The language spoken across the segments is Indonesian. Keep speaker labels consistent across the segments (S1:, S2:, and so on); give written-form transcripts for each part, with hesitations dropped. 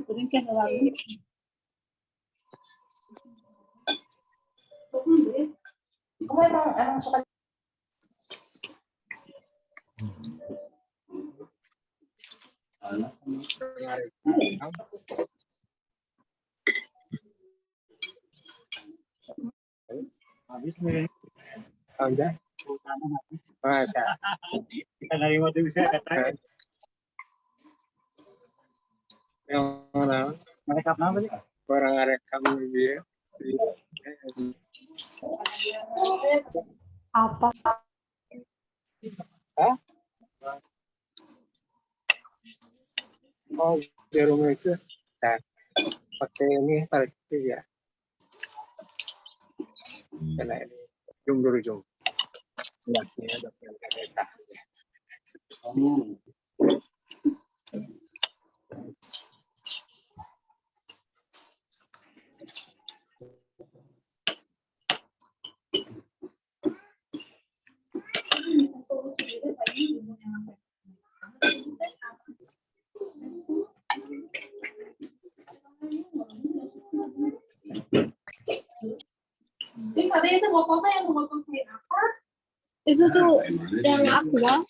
S1: Sering kan lalu. Kamu emang suka.
S2: Habis nih. Udah. Masa. Kita dari waktu bisa kata. Yang mana? Mereka apa sih? Orang rekam dia.
S1: Apa?
S2: Hah? Oh, di rumah itu. Nah, pakai ini parkir ya. Karena ini jum dulu jum. Ini ada kereta.
S1: Ini katanya itu botolnya yang botol kayak apa? Itu tuh yang aqua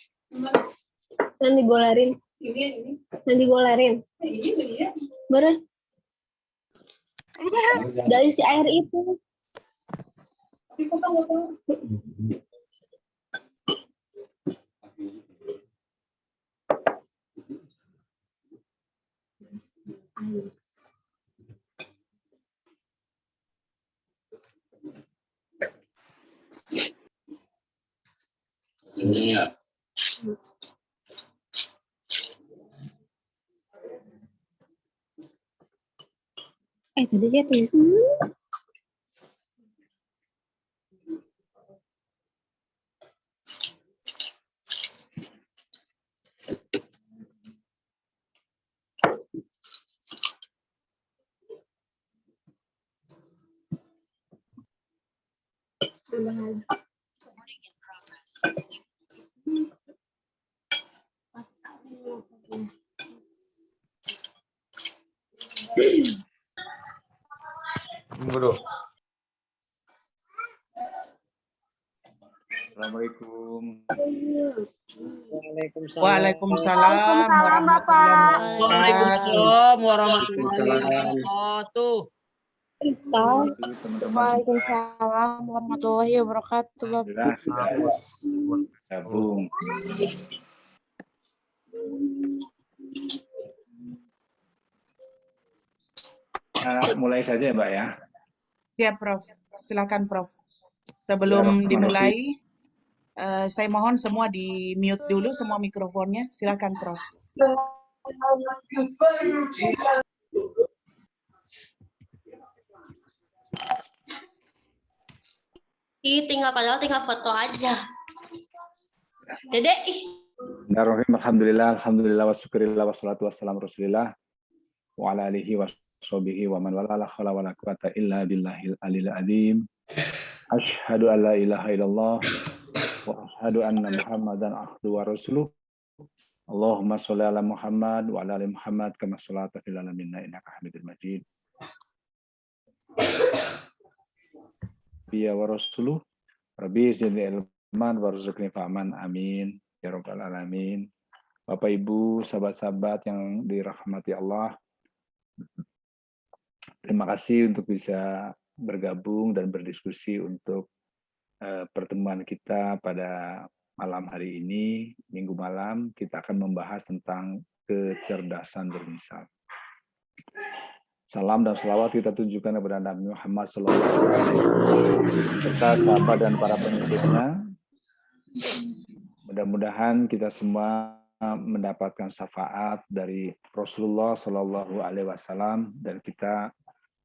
S1: yang digolerin. Ini. Yang digolerin. Ini. Beres. Dari si air itu. Tapi kok botol?
S3: Ini ya.
S1: Tadi dia tuh.
S4: Bro. Assalamualaikum.
S5: Waalaikumsalam warahmatullahi wabarakatuh.
S3: Waalaikumsalam warahmatullahi wabarakatuh.
S5: Waalaikumsalam warahmatullahi wabarakatuh.
S4: Alhamdulillah sudah gabung. Mulai saja ya Mbak ya.
S5: Siap Prof. Silakan Prof. Sebelum dimulai, saya mohon semua di mute dulu semua mikrofonnya. Silakan Prof.
S1: Tinggal foto aja. Dedek.
S4: Alhamdulillah wa syukurillah wassalatu wassalamu rasulillah wa ala alihi wa sahbihi wa man wala la haula wala quwata illa billahil aliyil azim. Asyhadu an la ilaha illallah wa asyhadu anna Muhammadan abduhu wa rasuluh. Allahumma sholli ala Muhammad wa ala ali Muhammad kama sholaita fil alamin innaka Hamidul Majid. Ya wa rasuluh rabbi zidni ilman warzuqni fahman amin ya rabbal alamin. Bapak Ibu, sahabat-sahabat yang dirahmati Allah, terima kasih untuk bisa bergabung dan berdiskusi untuk pertemuan kita pada malam hari ini, Minggu malam. Kita akan membahas tentang kecerdasan bermisal. Salam dan selawat kita tunjukkan kepada Nabi Muhammad SAW serta sahabat dan para pengikutnya. Mudah-mudahan kita semua mendapatkan syafaat dari Rasulullah Shallallahu Alaihi Wasallam dan kita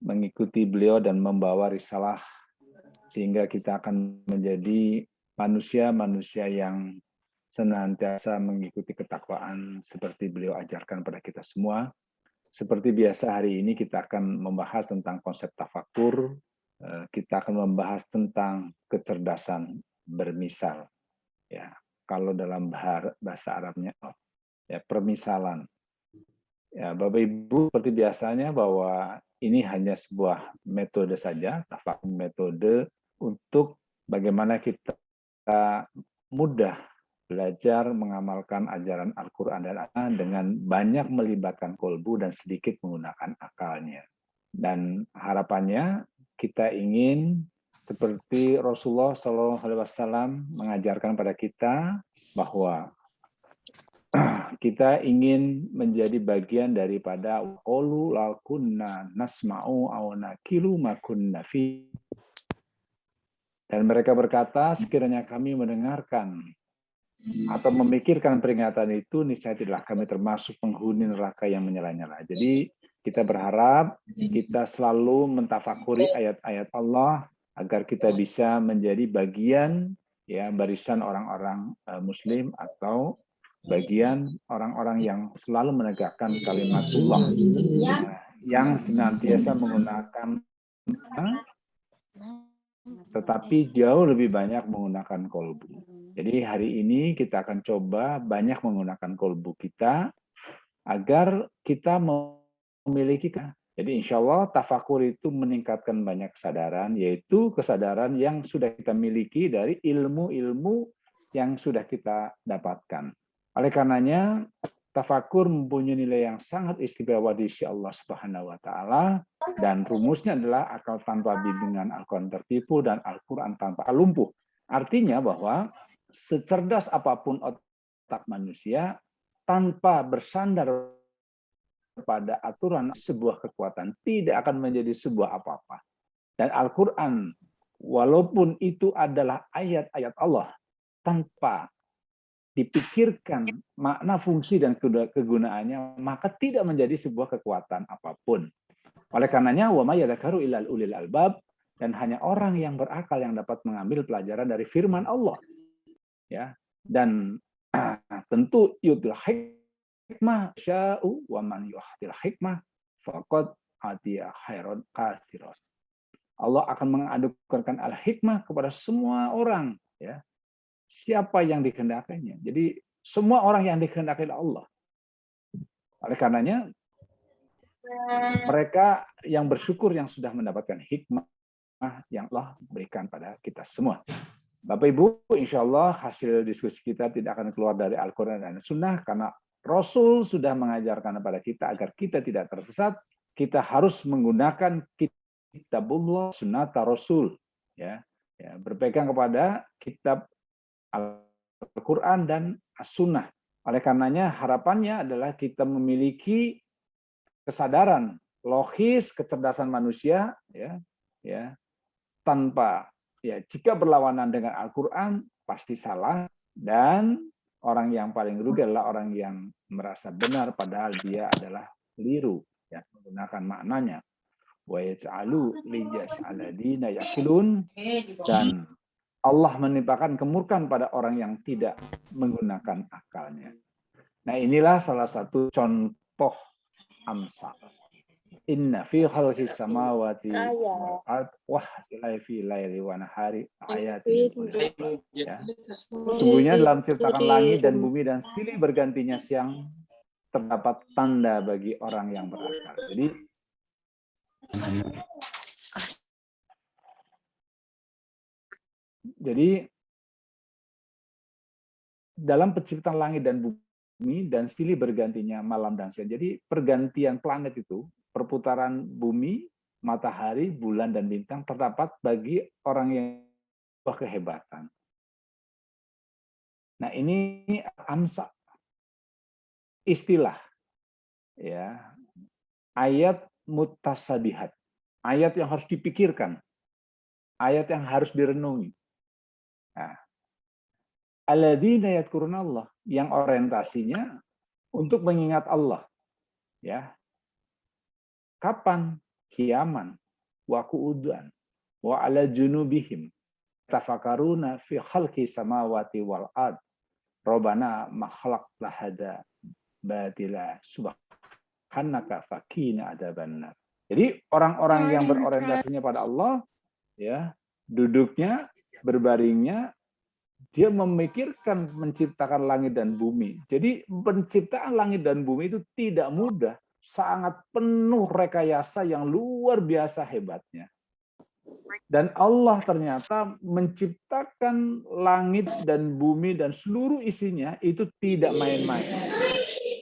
S4: mengikuti beliau dan membawa risalah sehingga kita akan menjadi manusia-manusia yang senantiasa mengikuti ketakwaan seperti beliau ajarkan pada kita semua. Seperti biasa hari ini kita akan membahas tentang konsep tafakur, kita akan membahas tentang kecerdasan bermisal. Ya, kalau dalam bahasa Arabnya ya permisalan. Ya, Bapak Ibu, seperti biasanya bahwa ini hanya sebuah metode saja, tafakur metode untuk bagaimana kita mudah belajar mengamalkan ajaran Al-Quran dan Al-Quran dengan banyak melibatkan kolbu dan sedikit menggunakan akalnya. Dan harapannya kita ingin seperti Rasulullah SAW mengajarkan pada kita bahwa kita ingin menjadi bagian daripada qalu la kunna nasma'u aw nakilu ma kunna fi. Dan mereka berkata, sekiranya kami mendengarkan atau memikirkan peringatan itu, niscaya tidaklah kami termasuk penghuni neraka yang menyala-nyala. Jadi kita berharap kita selalu mentafakuri ayat-ayat Allah agar kita bisa menjadi bagian ya barisan orang-orang Muslim atau bagian orang-orang yang selalu menegakkan kalimatullah yang senantiasa menggunakan tetapi jauh lebih banyak menggunakan kolbu. Jadi hari ini kita akan coba banyak menggunakan kolbu kita agar kita memiliki. Jadi insya Allah tafakur itu meningkatkan banyak kesadaran, yaitu kesadaran yang sudah kita miliki dari ilmu-ilmu yang sudah kita dapatkan. Oleh karenanya, tafakur mempunyai nilai yang sangat istimewa di sisi Allah Subhanahu wa taala dan rumusnya adalah akal tanpa bimbingan Al-Qur'an tertipu dan Al-Qur'an tanpa lumpuh. Artinya bahwa secerdas apapun otak manusia tanpa bersandar pada aturan sebuah kekuatan tidak akan menjadi sebuah apa-apa. Dan Al-Qur'an walaupun itu adalah ayat-ayat Allah tanpa dipikirkan makna, fungsi, dan kegunaannya, maka tidak menjadi sebuah kekuatan apapun. Oleh karenanya, wa may yadhakkaru illal ulil albab, dan hanya orang yang berakal yang dapat mengambil pelajaran dari firman Allah. Ya, dan tentu yutil hikmah sya'u wa man yuhtil hikmah faqad atiya khairan katsiran. Allah akan mengadukan al-hikmah kepada semua orang, ya. Siapa yang dikehendakinya. Jadi semua orang yang dikehendaki oleh Allah. Oleh karenanya mereka yang bersyukur yang sudah mendapatkan hikmah yang Allah berikan pada kita semua. Bapak Ibu, insya Allah hasil diskusi kita tidak akan keluar dari Al-Quran dan Sunnah karena Rasul sudah mengajarkan kepada kita agar kita tidak tersesat. Kita harus menggunakan kitabullah sunnata Rasul, ya, berpegang kepada kitab Al-Quran dan As-Sunnah. Oleh karenanya harapannya adalah kita memiliki kesadaran logis, kecerdasan manusia, ya, tanpa, ya, jika berlawanan dengan Al-Quran pasti salah, dan orang yang paling rugi adalah orang yang merasa benar padahal dia adalah keliru, ya, menggunakan maknanya. Wa yaj'alu lijas'aladina yakilun, dan Allah menimpakan kemurkaan pada orang yang tidak menggunakan akalnya. Nah, inilah salah satu contoh amsal. Inna fi khalqis samawati wal ardh wa ikhtilafil laili wan nahari ayatin. Ya. Sesungguhnya dalam ciptakan langit dan bumi dan silih bergantinya siang terdapat tanda bagi orang yang berakal. Jadi dalam penciptaan langit dan bumi dan silih bergantinya malam dan siang. Jadi pergantian planet itu, perputaran bumi, matahari, bulan, dan bintang terdapat bagi orang yang kehebatan. Nah, ini amsa, istilah, ya, ayat mutasabihat, ayat yang harus dipikirkan, ayat yang harus direnungi. Nah, alladzina yadhkurunallah, yang orientasinya untuk mengingat Allah, ya. Kapan? Qiyaman wa qu'udan wa ala junubihim tafakaruna fi khalqi samawati wal ard Rabbana ma khalaqta hada batila subhanaka faqina adzabannar. Jadi orang-orang yang berorientasinya pada Allah, ya, duduknya, berbaringnya dia memikirkan menciptakan langit dan bumi. Jadi penciptaan langit dan bumi itu tidak mudah, sangat penuh rekayasa yang luar biasa hebatnya. Dan Allah ternyata menciptakan langit dan bumi dan seluruh isinya itu tidak main-main.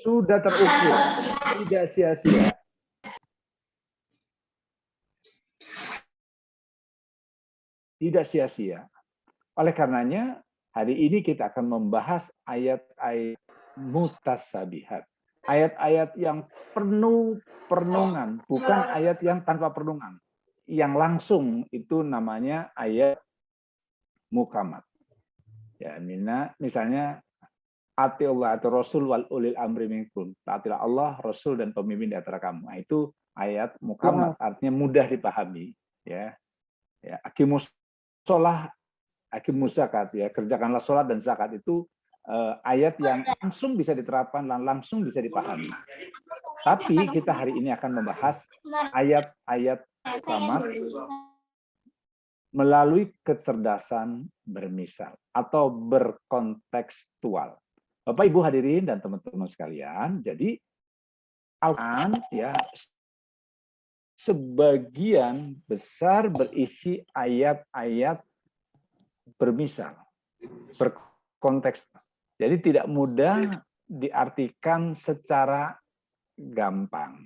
S4: Sudah terukur, tidak sia-sia. Tidak sia-sia. Oleh karenanya, hari ini kita akan membahas ayat-ayat mutasabihat. Ayat-ayat yang penuh perenungan, bukan ayat yang tanpa perenungan. Yang langsung itu namanya ayat mukamat. Ya, misalnya ati Allah atau Rasul wal ulil amri minkum. Taatilah Allah, Rasul dan pemimpin di antara kamu. Nah, itu ayat mukamat, artinya mudah dipahami. Ya, aqimus sholah, aqimus zakat. Ya, kerjakanlah sholat dan zakat itu ayat yang langsung bisa diterapkan dan langsung bisa dipahami. Tapi kita hari ini akan membahas ayat-ayat mukamat melalui kecerdasan bermisal atau berkontekstual. Bapak Ibu hadirin dan teman-teman sekalian, jadi Al-Quran ya sebagian besar berisi ayat-ayat bermisal, berkonteks. Jadi tidak mudah diartikan secara gampang.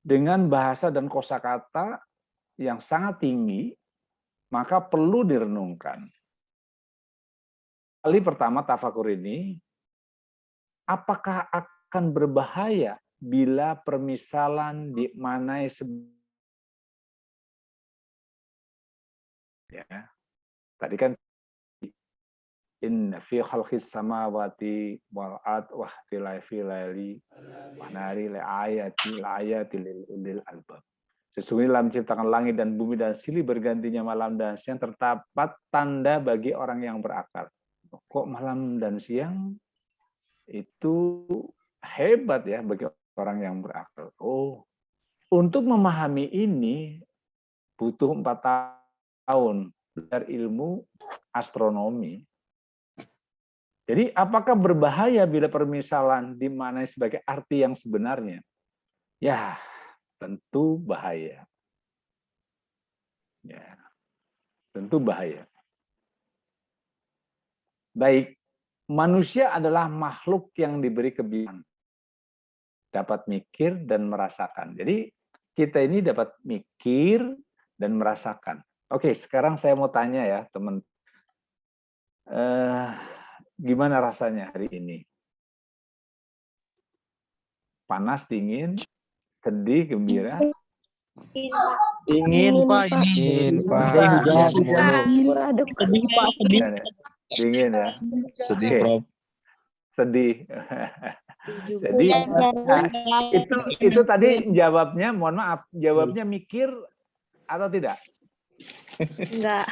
S4: Dengan bahasa dan kosakata yang sangat tinggi, maka perlu direnungkan. Kali pertama tafakur ini, apakah akan berbahaya bila permisalan dimaknai ya. Tadi kan inna fi khalqis samawati wal ard wa ikhtilafi laili wan nahari la ayati lil ulil albab. Sesungguhnya dalam menciptakan langit dan bumi dan silih bergantinya malam dan siang terdapat tanda bagi orang yang berakal. Kok malam dan siang itu hebat ya bagi orang yang berakal. Oh, untuk memahami ini butuh 4 tahun belajar ilmu astronomi. Jadi apakah berbahaya bila permisalan dimaknai sebagai arti yang sebenarnya? Ya, tentu bahaya. Ya, tentu bahaya. Baik, manusia adalah makhluk yang diberi kebiasaan, dapat mikir dan merasakan. Jadi kita ini dapat mikir dan merasakan. Oke, sekarang saya mau tanya ya, teman. Gimana rasanya hari ini? Panas, dingin, sedih, gembira?
S2: Ingin Pak,
S6: Ingin, Pak.
S1: Sedih, Pak.
S4: Dingin ya?
S6: Sedih,
S4: Oke.
S6: Prof.
S4: Sedih. Jadi itu tadi jawabnya, mohon maaf, jawabnya mikir atau tidak?
S1: Enggak.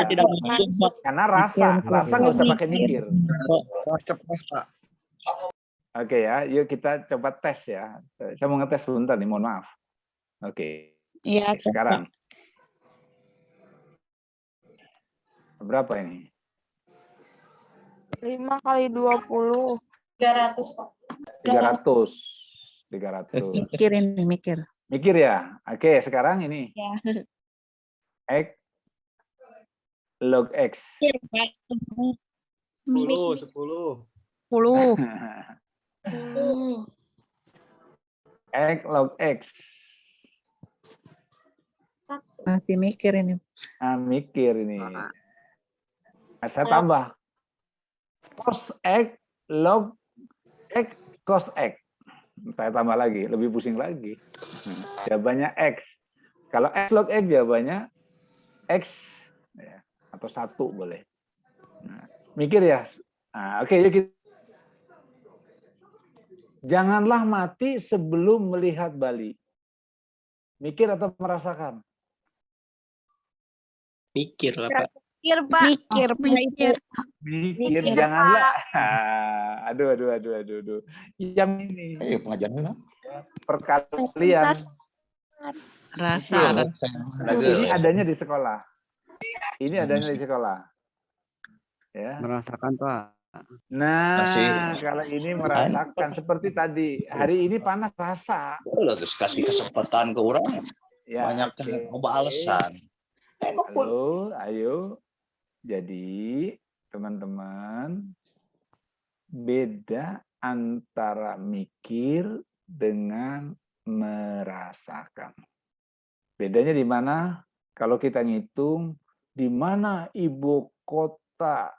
S2: tidak
S4: Karena rasa nggak usah pakai mikir.
S2: cepat Pak.
S4: Oke ya, yuk kita coba tes ya. Saya mau ngetes sebentar nih, mohon maaf. Oke.
S7: Iya,
S4: Sekarang berapa ini?
S7: 5 kali 20.
S1: 300, Pak.
S4: 300.
S7: Mikir ini, mikir.
S4: Mikir ya. Oke, sekarang ini.
S7: Ya.
S4: X log X.
S2: 10.
S7: 10.
S4: X log X.
S7: Masih mikir ini.
S4: Nah, mikir ini. Nah, saya tambah. Cos X log X cos X. Saya tambah lagi, lebih pusing lagi. Jawabannya X. Kalau X log X jawabannya X ya, atau 1 boleh. Nah, mikir ya. Nah, oke, yuk kita. Janganlah mati sebelum melihat Bali. Mikir atau merasakan?
S3: Mikir lah, Pak.
S1: Mikir, Pak.
S7: Mikir.
S4: Mikir, janganlah. Aduh. Yang ini
S6: Pengajaran lah.
S4: perkalian.
S7: Rasa.
S4: Ini adanya di sekolah. Ini adanya di sekolah. Ya.
S8: Merasakan, Pak.
S4: Nah,
S3: Kasih.
S4: kalau ini merasakan seperti tadi. Hari ini panas rasa.
S3: Udah terus kasih kesempatan ke orang.
S4: Ya,
S3: Banyak
S4: oke.
S3: coba alasan.
S4: Halo, ayo. Jadi, teman-teman, beda antara mikir dengan merasakan. Bedanya di mana? Kalau kita ngitung, di mana ibu kota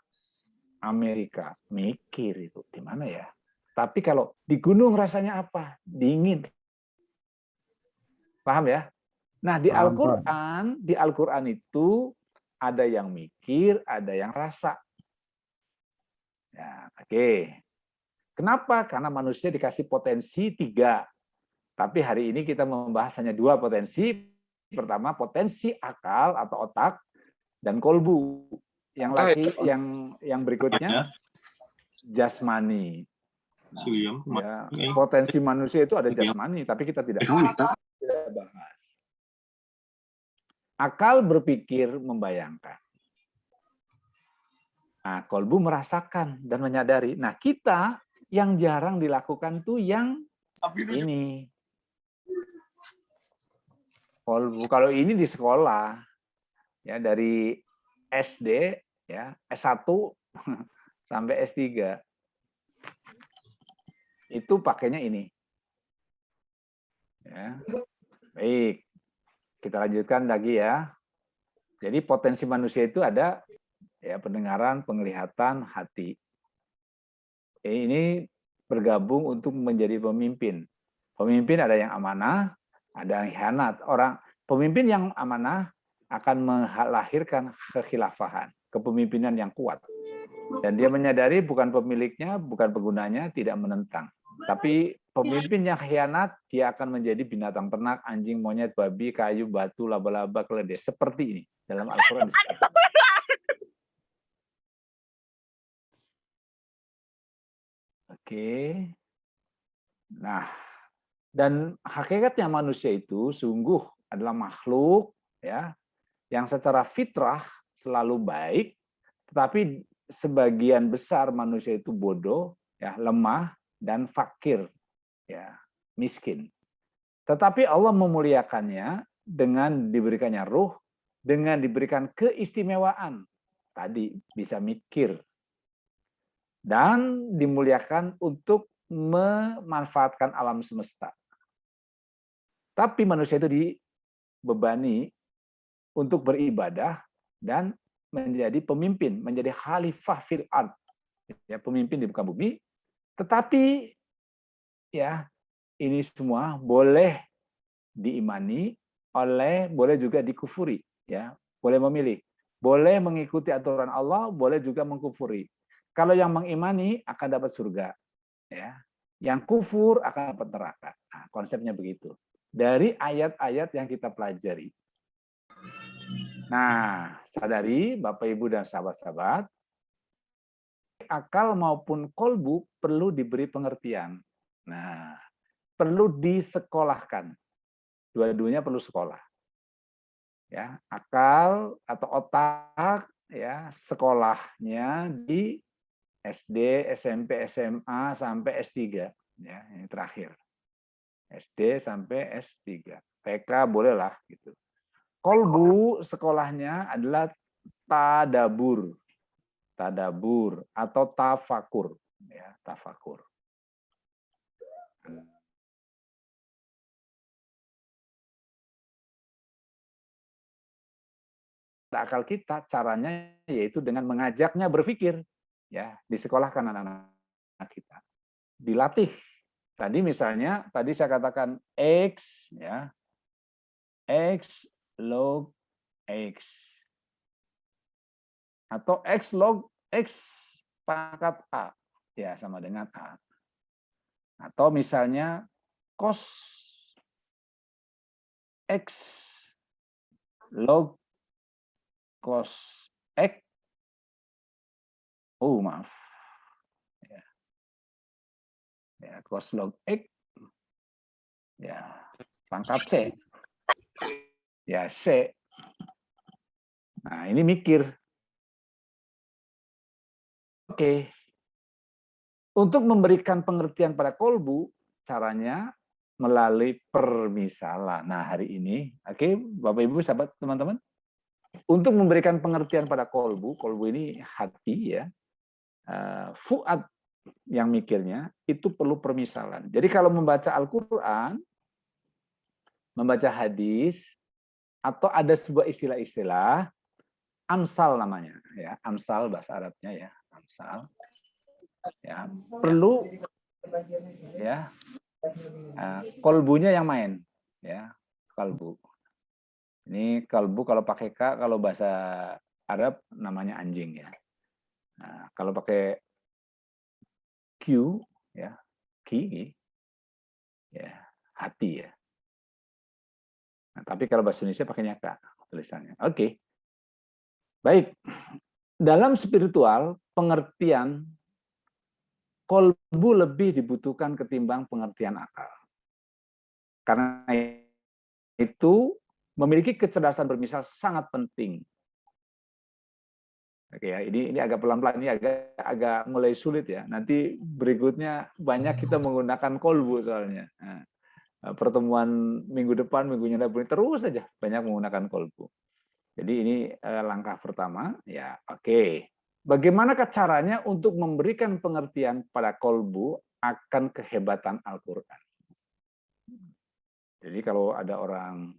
S4: Amerika? Mikir itu, di mana ya? Tapi kalau di gunung rasanya apa? Dingin. Paham ya? Nah, di
S8: Paham, Pak.
S4: Al-Qur'an itu ada yang mikir, ada yang rasa. Ya, oke. Kenapa? Karena manusia dikasih potensi 3. Tapi hari ini kita membahas hanya 2 potensi. Pertama, potensi akal atau otak dan kolbu. Yang berikutnya jasmani. Nah, ya, potensi manusia itu ada jasmani, tapi kita tidak bahas. Akal berpikir, membayangkan. Nah, kolbu merasakan dan menyadari. Nah, kita yang jarang dilakukan tuh yang ini. Kolbu. Kalau ini di sekolah, ya dari SD, ya S1 sampai S3, itu pakainya ini. Ya. Baik, kita lanjutkan lagi ya. Jadi potensi manusia itu ada ya pendengaran, penglihatan, hati. Ini bergabung untuk menjadi pemimpin. Pemimpin ada yang amanah, ada yang khianat. Pemimpin yang amanah akan melahirkan kekhilafahan, kepemimpinan yang kuat. Dan dia menyadari bukan pemiliknya, bukan penggunanya, tidak menentang. Tapi pemimpin yang khianat, dia akan menjadi binatang ternak, anjing, monyet, babi, kayu, batu, laba-laba, keledai. Seperti ini dalam Al-Quran. Oke. Nah, dan hakikatnya manusia itu sungguh adalah makhluk ya yang secara fitrah selalu baik, tetapi sebagian besar manusia itu bodoh, ya, lemah dan fakir, ya, miskin. Tetapi Allah memuliakannya dengan diberikannya ruh, dengan diberikan keistimewaan. Tadi bisa mikir. Dan dimuliakan untuk memanfaatkan alam semesta. Tapi manusia itu dibebani untuk beribadah dan menjadi pemimpin, menjadi khalifah fil ard, ya, pemimpin di muka bumi. Tetapi ya ini semua boleh diimani boleh juga dikufuri, ya, boleh memilih, boleh mengikuti aturan Allah, boleh juga mengkufuri. Kalau yang mengimani akan dapat surga, ya, yang kufur akan dapat neraka. Nah, konsepnya begitu dari ayat-ayat yang kita pelajari. Nah, sadari Bapak Ibu dan sahabat-sahabat, akal maupun kolbu perlu diberi pengertian. Nah, perlu disekolahkan. Dua-duanya perlu sekolah. Ya, akal atau otak ya sekolahnya di SD, SMP, SMA sampai S3 ya, ini terakhir. SD sampai S3. TK bolehlah gitu. Kolbu sekolahnya adalah tadabur. Tadabur atau tafakur, ya, tafakur. Akal kita caranya yaitu dengan mengajaknya berpikir, ya, disekolahkan anak-anak kita, dilatih. Tadi misalnya tadi saya katakan X, ya, X log X atau X log X pangkat A, ya, sama dengan A. Atau misalnya cos X log cos X, oh maaf, ya, cos log X, ya, pangkat C, ya, C. Nah, ini mikir. Oke. Untuk memberikan pengertian pada kolbu, caranya melalui permisalan. Nah, hari ini, oke, Bapak Ibu, sahabat, teman-teman, untuk memberikan pengertian pada kolbu ini hati ya, fuad yang mikirnya, itu perlu permisalan. Jadi kalau membaca Al-Quran, membaca hadis, atau ada sebuah istilah-istilah, amsal namanya, ya, amsal bahasa Arabnya ya, amsal. Ya, perlu ya kolbunya yang main ya, kalbu. Ini kalbu kalau pakai K, kalau bahasa Arab namanya anjing ya. Nah, kalau pakai Q ya, ki ya, hati ya. Nah, tapi kalau bahasa Indonesia pakainya K tulisannya. Oke. Baik. Dalam spiritual, pengertian kolbu lebih dibutuhkan ketimbang pengertian akal. Karena itu memiliki kecerdasan bermisal sangat penting. Oke ya, ini agak pelan-pelan, ini agak mulai sulit ya. Nanti berikutnya banyak kita menggunakan kolbu soalnya. Nah, pertemuan minggu depan, minggunya depan terus saja banyak menggunakan kolbu. Jadi ini langkah pertama ya. Oke. Bagaimanakah caranya untuk memberikan pengertian pada kolbu akan kehebatan Al-Quran? Jadi kalau ada orang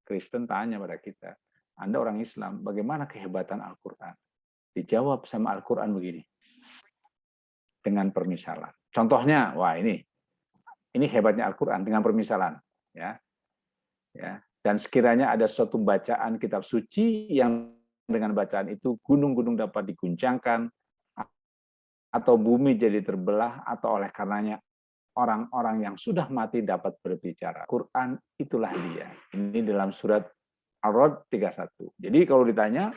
S4: Kristen tanya pada kita, Anda orang Islam, bagaimana kehebatan Al-Quran? Dijawab sama Al-Quran begini, dengan permisalan. Contohnya, wah ini hebatnya Al-Quran dengan permisalan. Ya. Dan sekiranya ada suatu bacaan kitab suci yang dengan bacaan itu gunung-gunung dapat diguncangkan, atau bumi jadi terbelah, atau oleh karenanya orang-orang yang sudah mati dapat berbicara. Quran itulah dia. Ini dalam surat Ar-Ra'd 31. Jadi kalau ditanya,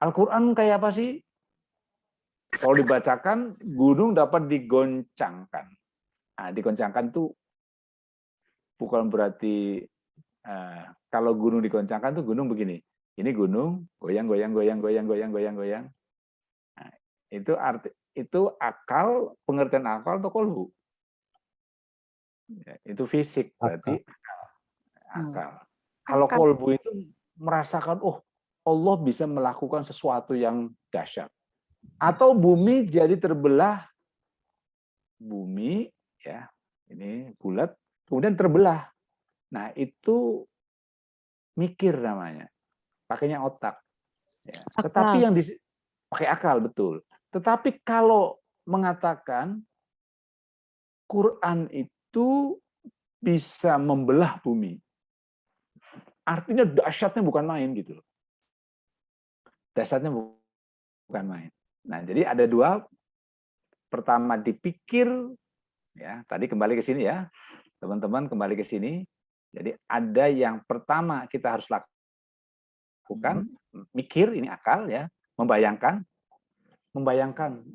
S4: Al-Quran kayak apa sih? Kalau dibacakan, gunung dapat digoncangkan. Nah, digoncangkan tuh bukan berarti kalau gunung digoncangkan tuh gunung begini. Ini gunung goyang. Nah, itu akal, pengertian akal atau kolbu. Ya, itu fisik berarti akal. Kalau kolbu itu merasakan, oh Allah bisa melakukan sesuatu yang dahsyat. Atau bumi jadi terbelah, bumi ya ini bulat, kemudian terbelah. Nah itu mikir namanya, pakainya otak. Ya. Tetapi yang pakai akal betul. Tetapi kalau mengatakan Quran itu bisa membelah bumi, artinya dahsyatnya bukan main gitu loh. Dahsyatnya bukan main. Nah, jadi ada dua. Pertama dipikir, ya. Tadi kembali ke sini ya, teman-teman kembali ke sini. Jadi ada yang pertama kita harus lakukan, mikir ini akal ya, membayangkan.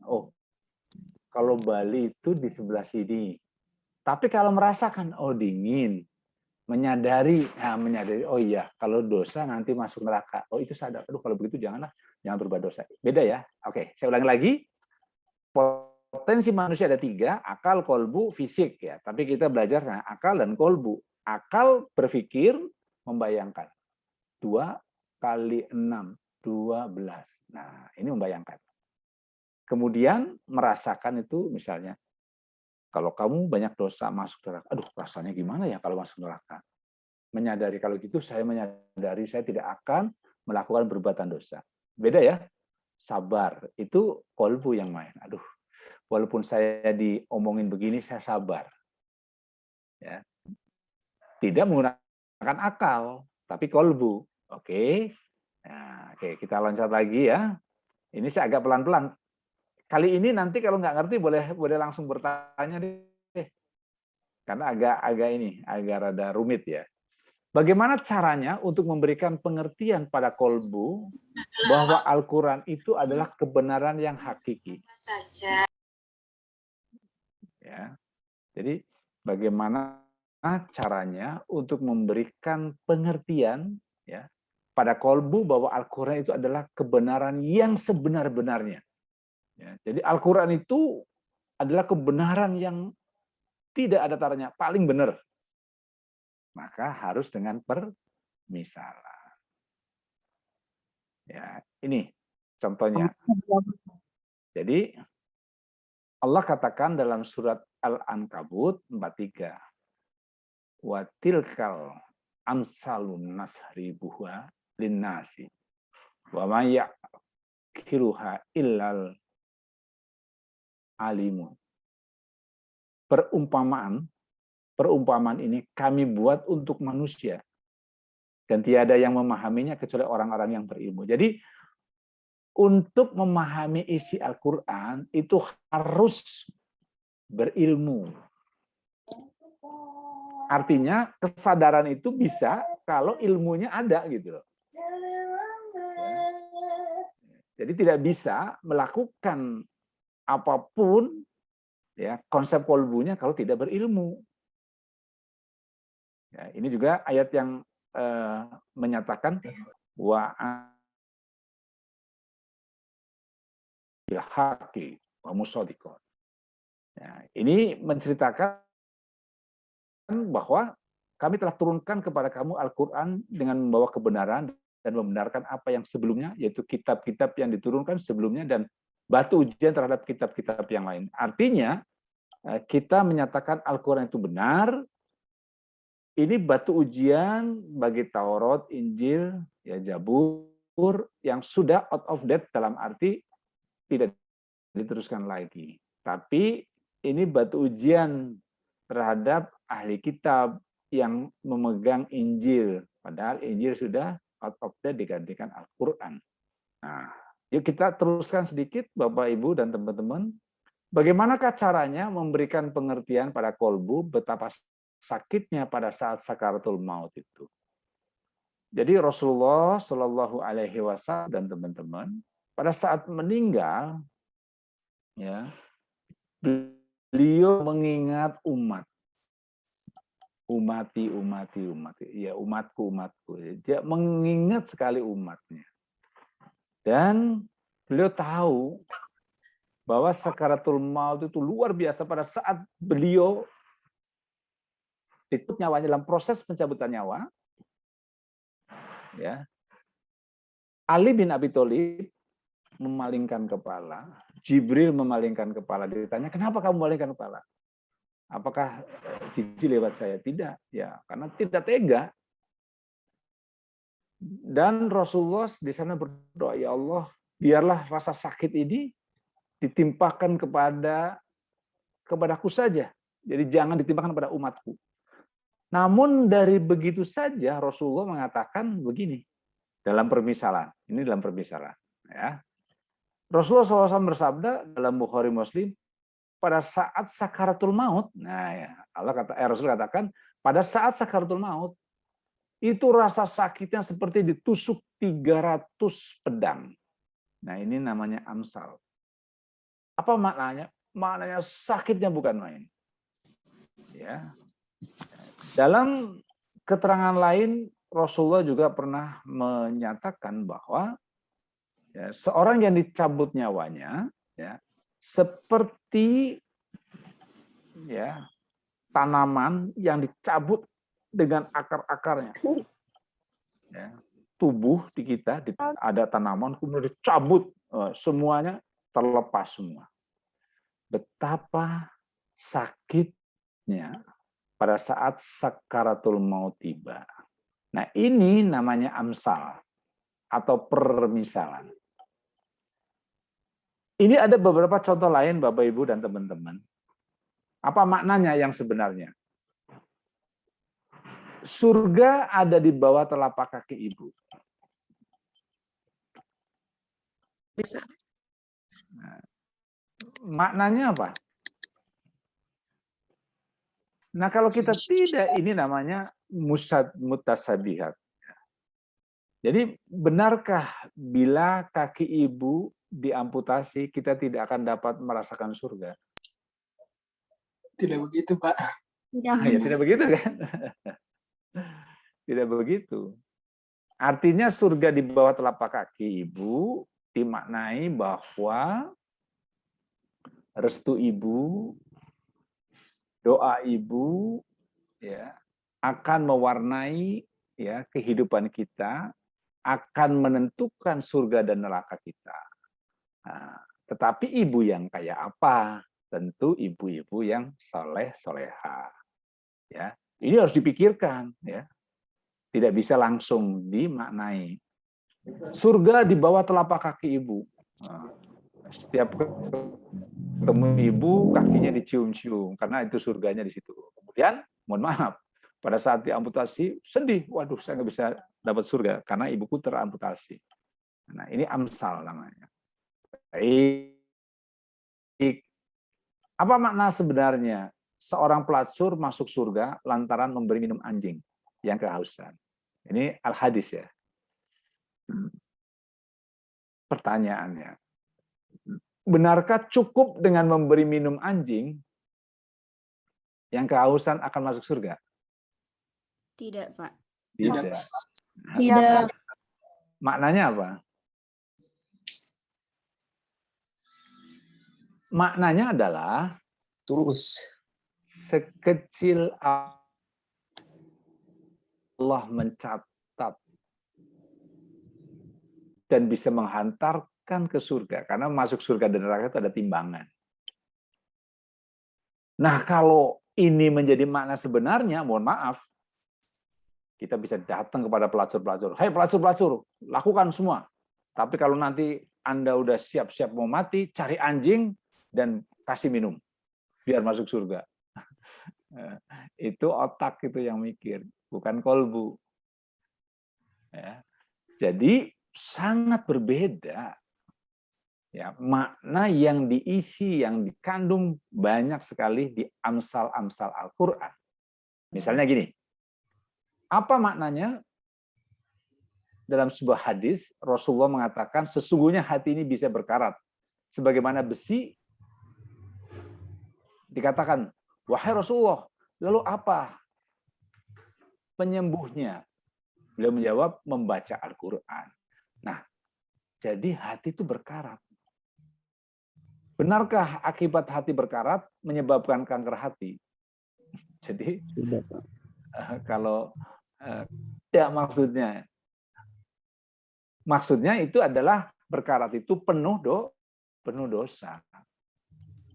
S4: Oh, kalau Bali itu di sebelah sini. Tapi kalau merasakan, oh dingin, menyadari, oh iya, kalau dosa nanti masuk neraka. Oh itu sadar. Aduh kalau begitu jangan berbuat dosa. Beda ya. Oke, saya ulangi lagi. Potensi manusia ada 3, akal, kolbu, fisik ya. Tapi kita belajar akal dan kolbu. Akal berpikir, membayangkan. 2 kali 6, 12. Nah, ini membayangkan. Kemudian merasakan itu misalnya, kalau kamu banyak dosa masuk neraka, aduh rasanya gimana ya kalau masuk neraka? Menyadari kalau gitu, saya menyadari saya tidak akan melakukan perbuatan dosa. Beda ya, sabar itu kolbu yang main. Aduh, walaupun saya diomongin begini, saya sabar. Ya. Tidak menggunakan akal, tapi kolbu. Oke, nah, oke kita loncat lagi ya. Ini saya agak pelan-pelan. Kali ini nanti kalau nggak ngerti boleh langsung bertanya deh, karena agak rada rumit ya. Bagaimana caranya untuk memberikan pengertian pada kolbu bahwa Al-Quran itu adalah kebenaran yang hakiki? Ya, jadi bagaimana caranya untuk memberikan pengertian ya pada kolbu bahwa Al-Quran itu adalah kebenaran yang sebenar-benarnya. Ya, jadi Al-Quran itu adalah kebenaran yang tidak ada taranya, paling benar. Maka harus dengan permisalan. Ya, ini contohnya. Jadi Allah katakan dalam surat Al-Ankabut 43, wa tilkal amsalun nasribuha linnasi wa may yaqiluha illal alimun. Perumpamaan ini kami buat untuk manusia dan tiada yang memahaminya kecuali orang-orang yang berilmu. Jadi untuk memahami isi Al-Quran itu harus berilmu. Artinya kesadaran itu bisa kalau ilmunya ada gitu loh. Jadi tidak bisa melakukan apapun ya konsep kolbunya kalau tidak berilmu. Ya, ini juga ayat yang menyatakan wa haqi wa musaddiqon. Ya, ini menceritakan bahwa kami telah turunkan kepada kamu Al-Quran dengan membawa kebenaran dan membenarkan apa yang sebelumnya, yaitu kitab-kitab yang diturunkan sebelumnya dan batu ujian terhadap kitab-kitab yang lain. Artinya, kita menyatakan Al-Quran itu benar, ini batu ujian bagi Taurat, Injil, ya Zabur, yang sudah out of date dalam arti tidak diteruskan lagi. Tapi ini batu ujian terhadap ahli kitab yang memegang Injil. Padahal Injil sudah out of date digantikan Al-Quran. Nah, yuk kita teruskan sedikit Bapak, Ibu, dan teman-teman. Bagaimanakah caranya memberikan pengertian pada kolbu betapa sakitnya pada saat sakaratul maut itu. Jadi Rasulullah Shallallahu Alaihi Wasallam dan teman-teman pada saat meninggal, ya, beliau mengingat umat. Umati, ya umatku. Dia mengingat sekali umatnya. Dan beliau tahu bahwa sakaratul maut itu luar biasa pada saat beliau ditutup nyawanya dalam proses pencabutan nyawa. Ya. Ali bin Abi Thalib memalingkan kepala, Jibril memalingkan kepala, ditanya, "Kenapa kamu memalingkan kepala? Apakah jijik lewat saya?" Tidak, ya, karena tidak tega. Dan Rasulullah di sana berdoa, "Ya Allah, biarlah rasa sakit ini ditimpakan kepadaku saja. Jadi jangan ditimpakan pada umatku." Namun dari begitu saja Rasulullah mengatakan begini dalam permisalan. Ini dalam permisalan. Ya. Rasulullah SAW bersabda dalam Bukhari Muslim, pada saat sakaratul maut, nah ya, Rasul katakan pada saat sakaratul maut itu rasa sakitnya seperti ditusuk 300 pedang. Nah ini namanya amsal. Apa maknanya? Maknanya sakitnya bukan main. Ya. Dalam keterangan lain Rasulullah juga pernah menyatakan bahwa ya, seorang yang dicabut nyawanya ya seperti ya tanaman yang dicabut dengan akar-akarnya. Ya, tubuh di kita ada tanaman kemudian dicabut semuanya terlepas semua. Betapa sakitnya pada saat sakaratul maut tiba. Nah, ini namanya amsal atau permisalan. Ini ada beberapa contoh lain Bapak Ibu dan teman-teman. Apa maknanya yang sebenarnya? Surga ada di bawah telapak kaki ibu.
S7: Bisa.
S4: Nah, maknanya apa? Nah, kalau kita tidak, ini namanya mutasabihat. Jadi, benarkah bila kaki ibu diamputasi, kita tidak akan dapat merasakan surga?
S2: Tidak begitu, Pak.
S4: Ya, tidak begitu kan? Tidak begitu. Artinya surga di bawah telapak kaki ibu dimaknai bahwa restu ibu, doa ibu, ya, akan mewarnai ya kehidupan kita, akan menentukan surga dan neraka kita. Nah, tetapi ibu yang kayak apa? Tentu ibu-ibu yang soleh soleha. Ya, ini harus dipikirkan. Ya, tidak bisa langsung dimaknai. Surga di bawah telapak kaki ibu. Nah, setiap ketemu ibu kakinya dicium-cium karena itu surganya di situ. Kemudian, mohon maaf, pada saat diamputasi sedih. Waduh, saya nggak bisa dapat surga karena ibuku teramputasi. Nah, ini amsal namanya. Baik. Apa makna sebenarnya seorang pelacur masuk surga lantaran memberi minum anjing yang kehausan? Ini al-hadis ya. Pertanyaannya, benarkah cukup dengan memberi minum anjing yang kehausan akan masuk surga?
S8: Tidak, Pak.
S4: Tidak.
S1: Tidak.
S4: Maknanya apa? Maknanya adalah
S2: Terus.
S4: sekecil Allah mencatat dan bisa menghantarkan ke surga. Karena masuk surga dan neraka itu ada timbangan. Nah, kalau ini menjadi makna sebenarnya, mohon maaf, kita bisa datang kepada pelacur-pelacur. Hei pelacur-pelacur, lakukan semua. Tapi kalau nanti Anda udah siap-siap mau mati, cari anjing dan kasih minum. Biar masuk surga. Itu otak itu yang mikir, bukan kolbu. Ya. Jadi sangat berbeda. Ya, makna yang diisi, yang dikandung banyak sekali di amsal-amsal Al-Quran. Misalnya gini, apa maknanya? Dalam sebuah hadis, Rasulullah mengatakan, sesungguhnya hati ini bisa berkarat. Sebagaimana besi, dikatakan, wahai Rasulullah, lalu apa penyembuhnya? Beliau menjawab, membaca Al-Quran. Nah, jadi hati itu berkarat. Benarkah akibat hati berkarat menyebabkan kanker hati? Jadi, kalau tidak maksudnya itu adalah berkarat itu penuh dosa.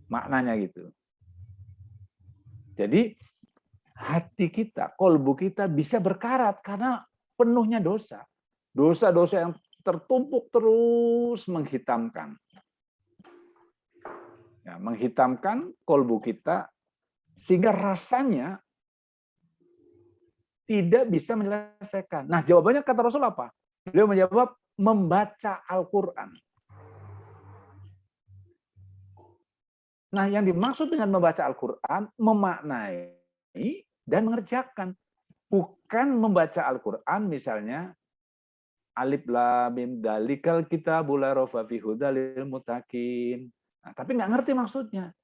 S4: Maknanya gitu. Jadi hati kita, kolbu kita bisa berkarat karena penuhnya dosa. Dosa-dosa yang tertumpuk terus menghitamkan. Ya, menghitamkan kolbu kita sehingga rasanya tidak bisa menyelesaikan. Nah, jawabannya kata Rasul apa? Beliau menjawab, membaca Al-Quran. Nah, yang dimaksud dengan membaca Al-Quran, memaknai dan mengerjakan. Bukan membaca Al-Quran misalnya, alif lam mim dalikal kitabul la raiba fihi hudal lil muttaqin. Nah, tapi nggak ngerti maksudnya.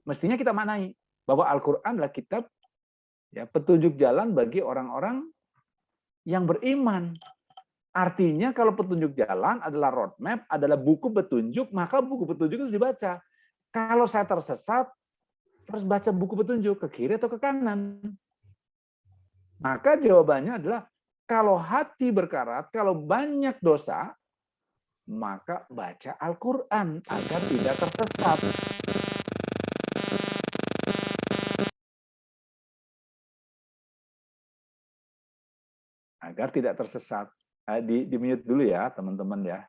S4: Mestinya kita maknai bahwa Al-Quran adalah kitab ya, petunjuk jalan bagi orang-orang yang beriman. Artinya kalau petunjuk jalan adalah roadmap, adalah buku petunjuk, maka buku petunjuk itu dibaca. Kalau saya tersesat, saya harus baca buku petunjuk ke kiri atau ke kanan. Maka jawabannya adalah kalau hati berkarat, kalau banyak dosa, maka baca Al-Quran agar tidak tersesat. Agar tidak tersesat. Di mute dulu ya, teman-teman ya.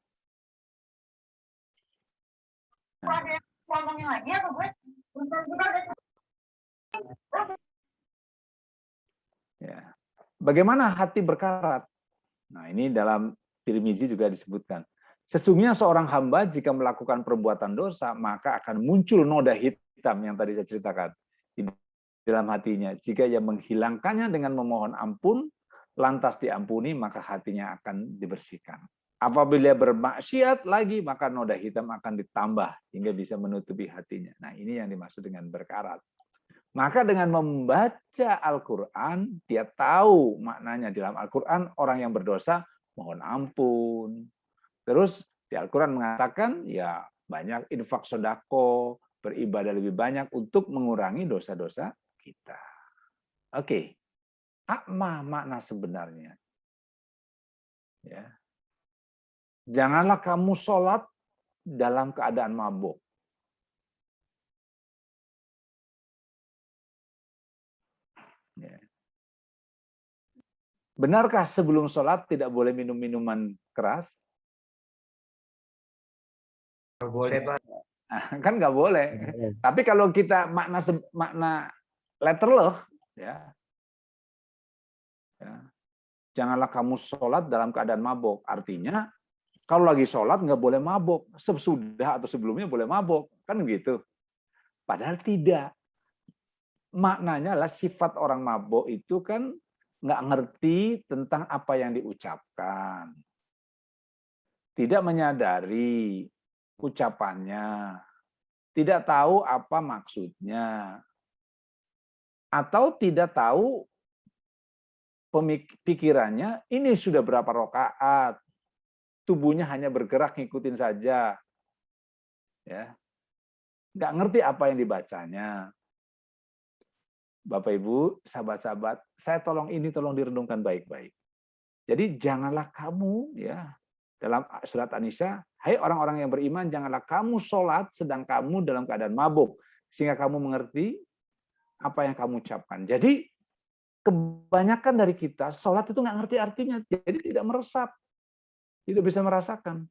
S4: Ya. Bagaimana hati berkarat? Nah, ini dalam Tirmizi juga disebutkan. Sesungguhnya seorang hamba jika melakukan perbuatan dosa, maka akan muncul noda hitam yang tadi saya ceritakan di dalam hatinya. Jika ia menghilangkannya dengan memohon ampun, lantas diampuni, maka hatinya akan dibersihkan. Apabila bermaksiat lagi, maka noda hitam akan ditambah hingga bisa menutupi hatinya. Nah, ini yang dimaksud dengan berkarat. Maka dengan membaca Al-Quran, dia tahu maknanya. Dalam Al-Quran, orang yang berdosa mohon ampun. Terus Di Al-Quran mengatakan ya banyak infak sodako, beribadah lebih banyak untuk mengurangi dosa-dosa kita. Oke, apa makna sebenarnya? Ya. Janganlah kamu sholat dalam keadaan mabuk. Ya. Benarkah sebelum sholat tidak boleh minum minuman keras?
S2: Boleh, Pak.
S4: Kan nggak boleh. Tapi kalau kita makna letterloh, ya, janganlah kamu sholat dalam keadaan mabuk. Artinya kalau lagi sholat nggak boleh mabuk. Sesudah atau sebelumnya boleh mabuk, kan begitu. Padahal tidak. Maknanya adalah sifat orang mabuk itu kan nggak ngerti tentang apa yang diucapkan. Tidak menyadari ucapannya. Tidak tahu apa maksudnya. Atau tidak tahu pikirannya ini sudah berapa rakaat. Tubuhnya hanya bergerak ngikutin saja. Ya. Nggak ngerti apa yang dibacanya. Bapak Ibu, sahabat-sahabat, saya tolong direnungkan baik-baik. Jadi janganlah kamu ya dalam surat An-Nisa, hai orang-orang yang beriman, janganlah kamu sholat sedang kamu dalam keadaan mabuk, sehingga kamu mengerti apa yang kamu ucapkan. Jadi kebanyakan dari kita sholat itu nggak ngerti artinya, jadi tidak meresap, tidak bisa merasakan.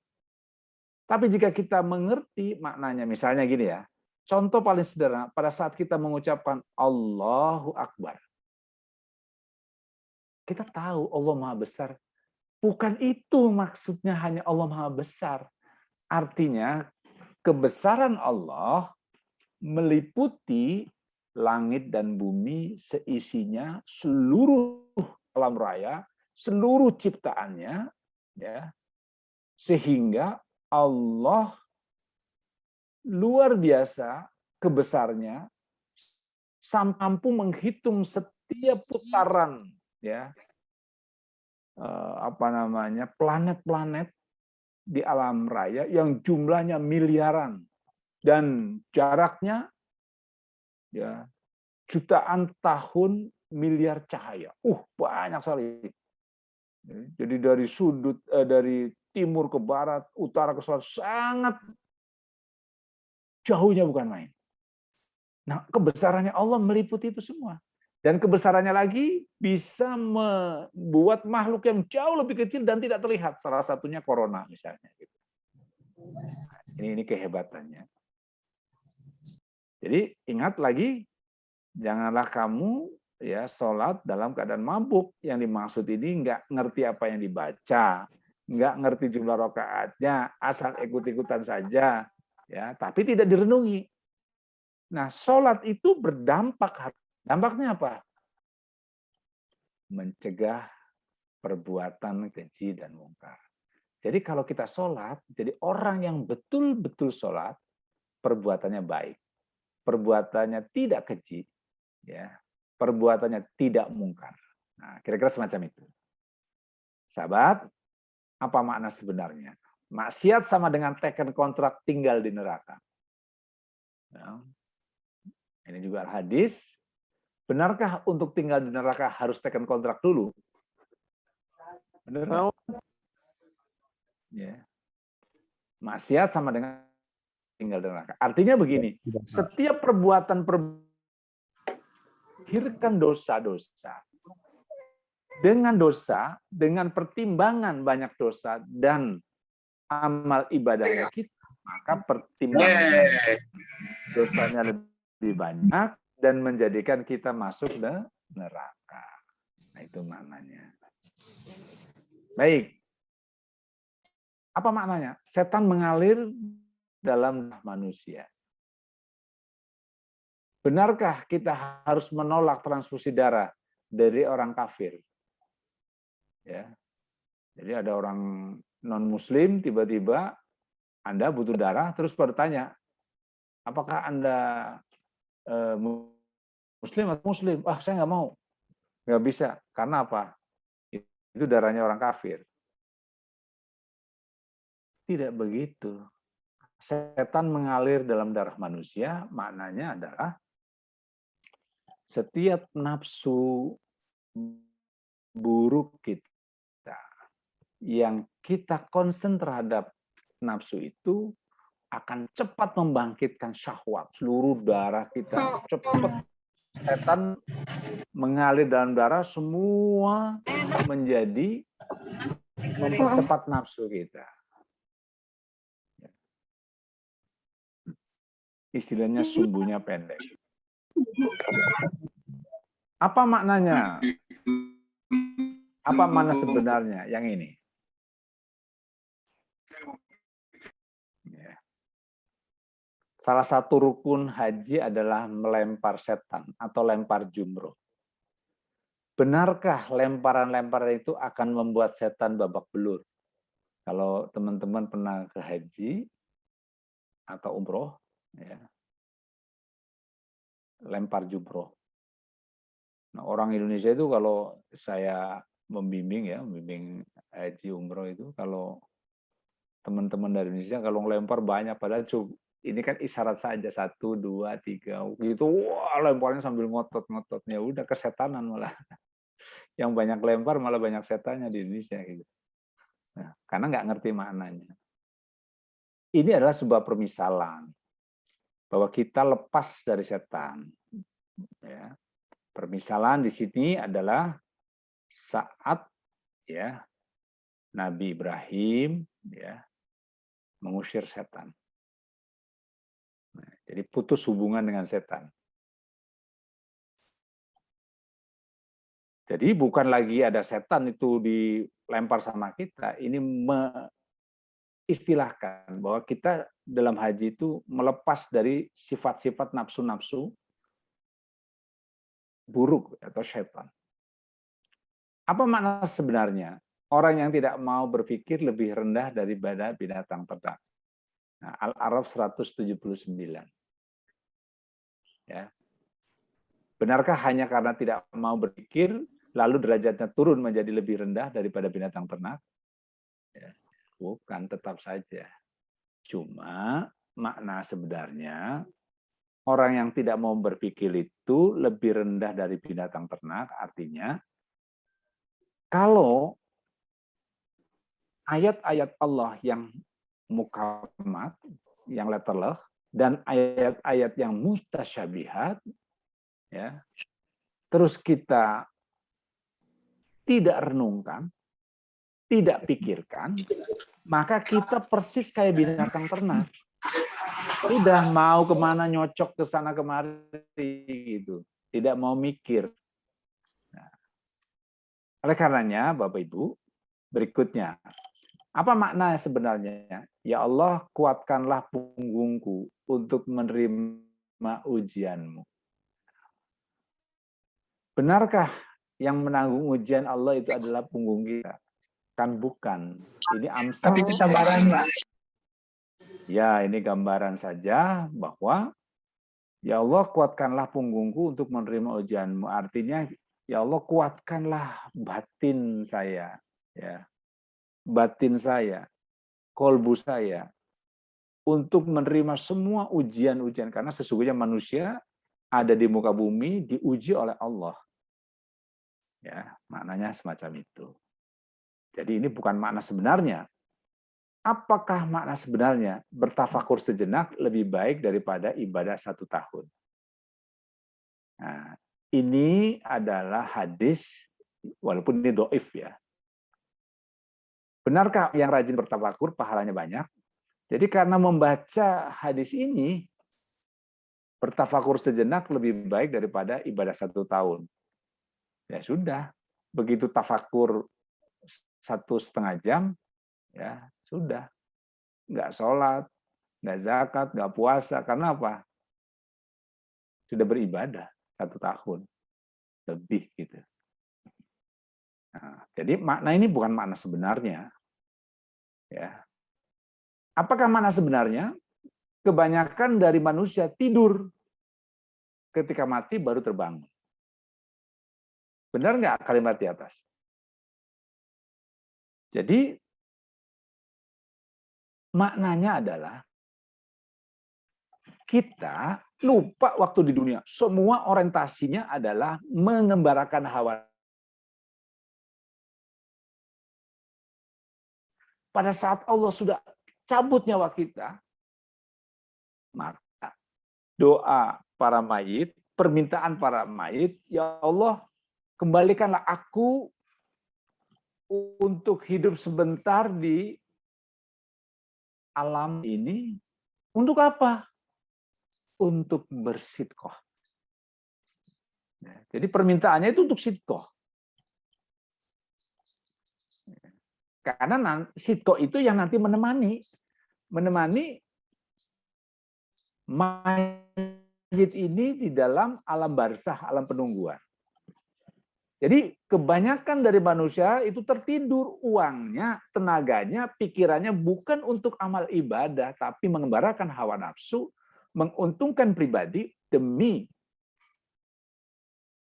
S4: Tapi jika kita mengerti maknanya, misalnya gini ya, contoh paling sederhana, pada saat kita mengucapkan Allahu Akbar. Kita tahu Allah Maha Besar. Bukan itu maksudnya hanya Allah Maha Besar. Artinya kebesaran Allah meliputi langit dan bumi seisinya, seluruh alam raya, seluruh ciptaannya, ya, sehingga Allah luar biasa kebesarnya, mampu menghitung setiap putaran, ya, planet-planet di alam raya yang jumlahnya miliaran dan jaraknya ya jutaan tahun miliar cahaya. Banyak sekali. Jadi dari dari timur ke barat, utara ke selatan sangat jauhnya bukan main. Nah, kebesarannya Allah meliputi itu semua. Dan kebesarannya lagi bisa membuat makhluk yang jauh lebih kecil dan tidak terlihat. Salah satunya corona misalnya. Ini kehebatannya. Jadi ingat lagi, janganlah kamu ya sholat dalam keadaan mabuk. Yang dimaksud ini nggak ngerti apa yang dibaca, nggak ngerti jumlah rakaatnya, asal ikut-ikutan saja, ya. Tapi tidak direnungi. Nah, sholat itu berdampak. Dampaknya apa? Mencegah perbuatan keji dan mungkar. Jadi kalau kita sholat, jadi orang yang betul-betul sholat, perbuatannya baik, perbuatannya tidak keji, ya, perbuatannya tidak mungkar. Nah, kira-kira semacam itu. Sahabat, apa makna sebenarnya? Maksiat sama dengan teken kontrak tinggal di neraka. Nah, ini juga hadis. Benarkah untuk tinggal di neraka harus teken kontrak dulu? Benar? Ya. Maksiat sama dengan tinggal di neraka. Artinya begini, setiap perbuatan menghilangkan dosa-dosa. Dengan dosa, dengan pertimbangan banyak dosa dan amal ibadahnya kita, maka pertimbangan dosanya lebih banyak dan menjadikan kita masuk ke neraka. Nah, itu maknanya. Baik. Apa maknanya? Setan mengalir dalam manusia. Benarkah kita harus menolak transfusi darah dari orang kafir? Ya. Jadi ada orang non-muslim tiba-tiba Anda butuh darah, terus bertanya, apakah Anda muslim atau muslim? Saya nggak mau. Nggak bisa. Karena apa? Itu darahnya orang kafir. Tidak begitu. Setan mengalir dalam darah manusia, maknanya adalah setiap nafsu buruk kita yang kita konsen terhadap nafsu itu akan cepat membangkitkan syahwat. Seluruh darah kita cepat. Setan mengalir dalam darah, semua menjadi mempercepat nafsu kita. Istilahnya sumbunya pendek. Apa maknanya? Apa makna sebenarnya yang ini? Salah satu rukun haji adalah melempar setan atau lempar jumroh. Benarkah lemparan-lemparan itu akan membuat setan babak belur? Kalau teman-teman pernah ke haji atau umroh, ya, lempar jumroh. Nah, orang Indonesia itu kalau saya membimbing haji umroh itu, kalau teman-teman dari Indonesia kalau ngelempar banyak, padahal ini kan isyarat saja 1, 2, 3 gitu, wah lemparnya sambil ngotot-ngototnya, udah kesetanan malah. Yang banyak lempar malah banyak setannya di Indonesia gitu. Nah, karena nggak ngerti maknanya. Ini adalah sebuah permisalan bahwa kita lepas dari setan. Ya. Permisalan di sini adalah saat ya Nabi Ibrahim ya mengusir setan. Nah, jadi putus hubungan dengan setan. Jadi bukan lagi ada setan itu dilempar sama kita. Ini istilahkan bahwa kita dalam haji itu melepas dari sifat-sifat nafsu-nafsu buruk atau setan. Apa makna sebenarnya? Orang yang tidak mau berpikir lebih rendah daripada binatang ternak. Nah, Al-A'raf 179. Ya. Benarkah hanya karena tidak mau berpikir, lalu derajatnya turun menjadi lebih rendah daripada binatang ternak? Ya. Bukan, tetap saja. Cuma makna sebenarnya orang yang tidak mau berpikir itu lebih rendah dari binatang ternak, artinya kalau ayat-ayat Allah yang mukamat, yang letterleh, dan ayat-ayat yang mustasyabihat, ya, terus kita tidak renungkan, tidak pikirkan, maka kita persis kayak binatang ternak. Udah mau kemana nyocok ke sana kemari gitu, tidak mau mikir. Nah, oleh karenanya, Bapak Ibu, berikutnya, apa makna sebenarnya? Ya Allah, kuatkanlah punggungku untuk menerima ujianmu. Benarkah yang menanggung ujian Allah itu adalah punggung kita? Kan bukan. Ini amsal.
S2: Tapi kesabaran, Pak.
S4: Ya, ini gambaran saja bahwa ya Allah, kuatkanlah punggungku untuk menerima ujianmu. Artinya, ya Allah, kuatkanlah batin saya, ya, batin saya, kolbu saya, untuk menerima semua ujian-ujian. Karena sesungguhnya manusia ada di muka bumi diuji oleh Allah. Ya, maknanya semacam itu. Jadi ini bukan makna sebenarnya. Apakah makna sebenarnya bertafakur sejenak lebih baik daripada ibadah 1 tahun? Nah, ini adalah hadis, walaupun ini doif ya. Benarkah yang rajin bertafakur pahalanya banyak? Jadi karena membaca hadis ini, bertafakur sejenak lebih baik daripada ibadah 1 tahun. Ya sudah, begitu tafakur 1,5 jam, ya sudah, nggak sholat, nggak zakat, nggak puasa. Karena apa? Sudah beribadah 1 tahun lebih gitu. Nah, jadi makna ini bukan makna sebenarnya. Ya. Apakah makna sebenarnya? Kebanyakan dari manusia tidur ketika mati baru terbangun. Benar nggak kalimat di atas? Jadi Maknanya adalah kita lupa waktu di dunia. Semua orientasinya adalah mengembarakan hawa. Pada saat Allah sudah cabut nyawa kita, maka doa para mayit, permintaan para mayit, ya Allah, kembalikanlah aku untuk hidup sebentar di alam ini. Untuk apa? Untuk bersitkoh. Jadi permintaannya itu untuk sitkoh. Karena sitkoh itu yang nanti menemani mayit ini di dalam alam barzah, alam penungguan. Jadi kebanyakan dari manusia itu tertidur, uangnya, tenaganya, pikirannya bukan untuk amal ibadah, tapi mengembarakan hawa nafsu, menguntungkan pribadi demi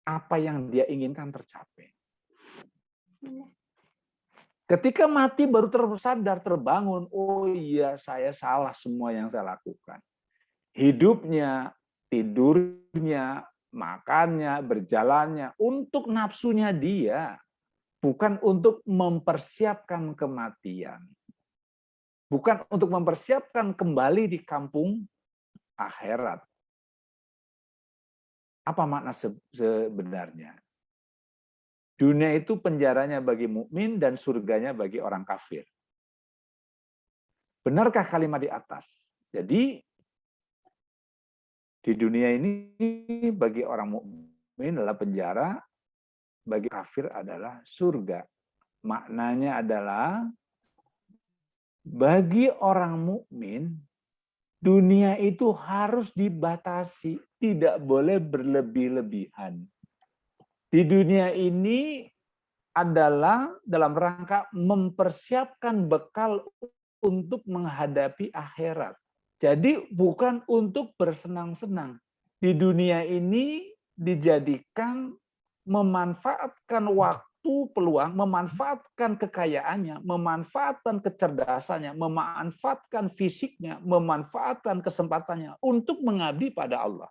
S4: apa yang dia inginkan tercapai. Ketika mati baru tersadar, terbangun, oh iya saya salah semua yang saya lakukan. Hidupnya, tidurnya, makannya, berjalannya, untuk nafsunya dia, bukan untuk mempersiapkan kematian. Bukan untuk mempersiapkan kembali di kampung akhirat. Apa makna sebenarnya? Dunia itu penjaranya bagi mukmin dan surganya bagi orang kafir. Benarkah kalimat di atas? Jadi di dunia ini bagi orang mukmin adalah penjara, bagi kafir adalah surga. Maknanya adalah bagi orang mukmin dunia itu harus dibatasi, tidak boleh berlebih-lebihan. Di dunia ini adalah dalam rangka mempersiapkan bekal untuk menghadapi akhirat. Jadi bukan untuk bersenang-senang. Di dunia ini dijadikan memanfaatkan waktu peluang, memanfaatkan kekayaannya, memanfaatkan kecerdasannya, memanfaatkan fisiknya, memanfaatkan kesempatannya untuk mengabdi pada Allah.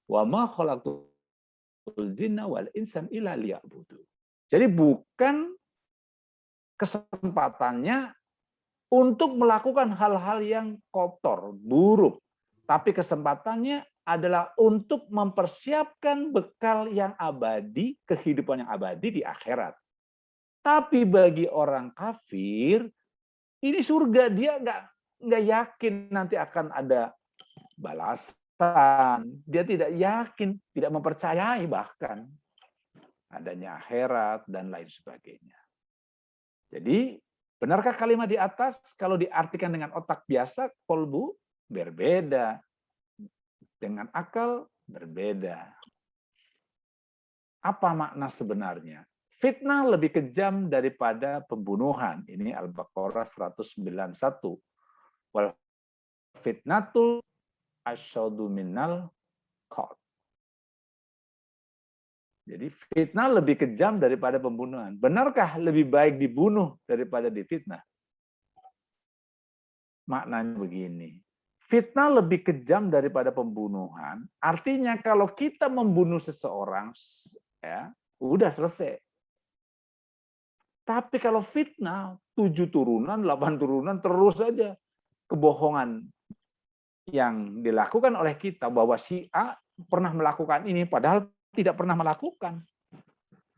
S4: Wa ma khalaqtul jinna wal insan illa liya'budu. Jadi bukan kesempatannya untuk melakukan hal-hal yang kotor, buruk. Tapi kesempatannya adalah untuk mempersiapkan bekal yang abadi, kehidupan yang abadi di akhirat. Tapi bagi orang kafir, ini surga, dia nggak yakin nanti akan ada balasan. Dia tidak yakin, tidak mempercayai bahkan adanya akhirat dan lain sebagainya. Jadi, benarkah kalimat di atas kalau diartikan dengan otak biasa, kolbu berbeda. Dengan akal berbeda. Apa makna sebenarnya? Fitnah lebih kejam daripada pembunuhan. Ini Al-Baqarah 191. Wal fitnatul asyadu minal qatl. Jadi fitnah lebih kejam daripada pembunuhan. Benarkah lebih baik dibunuh daripada difitnah? Maknanya begini. Fitnah lebih kejam daripada pembunuhan. Artinya kalau kita membunuh seseorang, ya udah selesai. Tapi kalau fitnah, 7 turunan, 8 turunan, terus saja kebohongan yang dilakukan oleh kita bahwa si A pernah melakukan ini, padahal tidak pernah melakukan.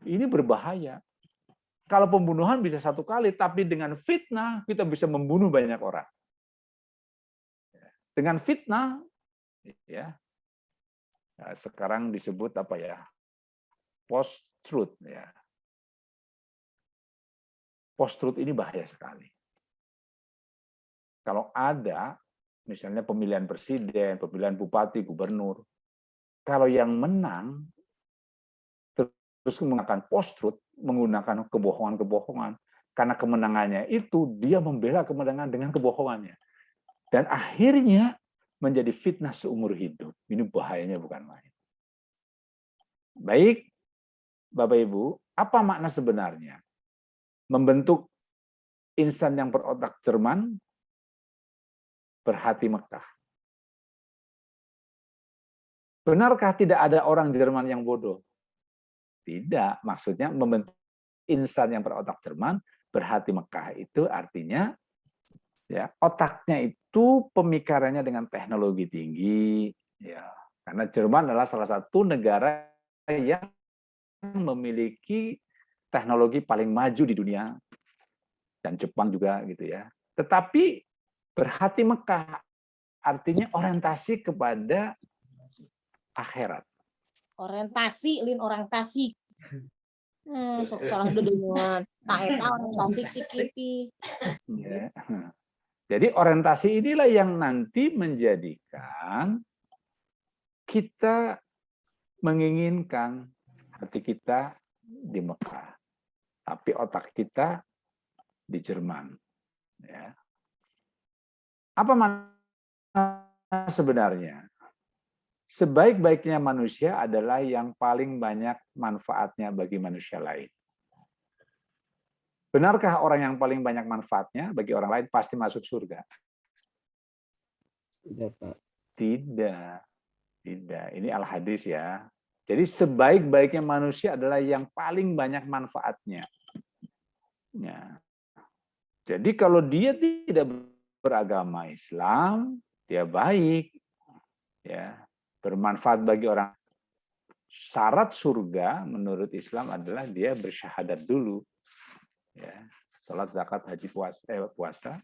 S4: Ini berbahaya. Kalau pembunuhan bisa 1 kali, tapi dengan fitnah kita bisa membunuh banyak orang. Dengan fitnah, ya, sekarang disebut apa ya? Post-truth, ya. Post-truth ini bahaya sekali. Kalau ada, misalnya pemilihan presiden, pemilihan bupati, gubernur, kalau yang menang terus menggunakan post-truth, menggunakan kebohongan-kebohongan, karena kemenangannya itu dia membela kemenangan dengan kebohongannya. Dan akhirnya menjadi fitnah seumur hidup. Ini bahayanya bukan main. Baik, Bapak Ibu, apa makna sebenarnya? Membentuk insan yang berotak Jerman berhati Mekah. Benarkah tidak ada orang Jerman yang bodoh? Tidak, maksudnya membentuk insan yang berotak Jerman, berhati Mekah itu artinya ya otaknya itu pemikirannya dengan teknologi tinggi, ya karena Jerman adalah salah satu negara yang memiliki teknologi paling maju di dunia, dan Jepang juga gitu ya. Tetapi berhati Mekah artinya orientasi kepada akhirat.
S7: Orientasi, orientasi. Salah dengan tak eta orientasi sikipi.
S4: Ya. Jadi orientasi inilah yang nanti menjadikan kita menginginkan hati kita di Mekah, tapi otak kita di Jerman. Ya. Apa makna sebenarnya? Sebaik-baiknya manusia adalah yang paling banyak manfaatnya bagi manusia lain. Benarkah orang yang paling banyak manfaatnya bagi orang lain pasti masuk surga?
S6: Tidak, Pak.
S4: Tidak. Tidak. Ini al-hadis ya. Jadi sebaik-baiknya manusia adalah yang paling banyak manfaatnya. Ya. Jadi kalau dia tidak beragama Islam, dia baik. Ya. Bermanfaat bagi orang. Syarat surga menurut Islam adalah dia bersyahadat dulu. Ya, sholat, zakat, haji, puasa,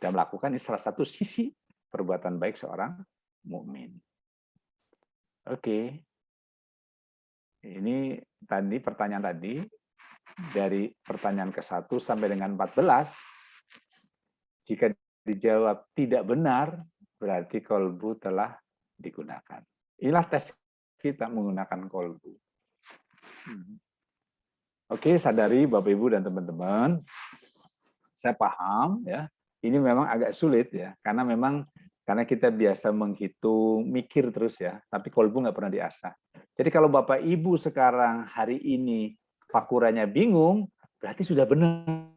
S4: dan melakukan ini salah satu sisi perbuatan baik seorang mukmin. Oke. Ini tadi pertanyaan tadi, dari pertanyaan ke-1 sampai dengan 14, jika dijawab tidak benar, berarti kolbu telah digunakan. Inilah tes kita menggunakan kolbu. Oke, sadari Bapak Ibu dan teman-teman, saya paham ya, ini memang agak sulit ya, karena kita biasa menghitung, mikir terus ya, tapi kolbu nggak pernah diasah. Jadi kalau Bapak Ibu sekarang hari ini fakurannya bingung, berarti sudah benar.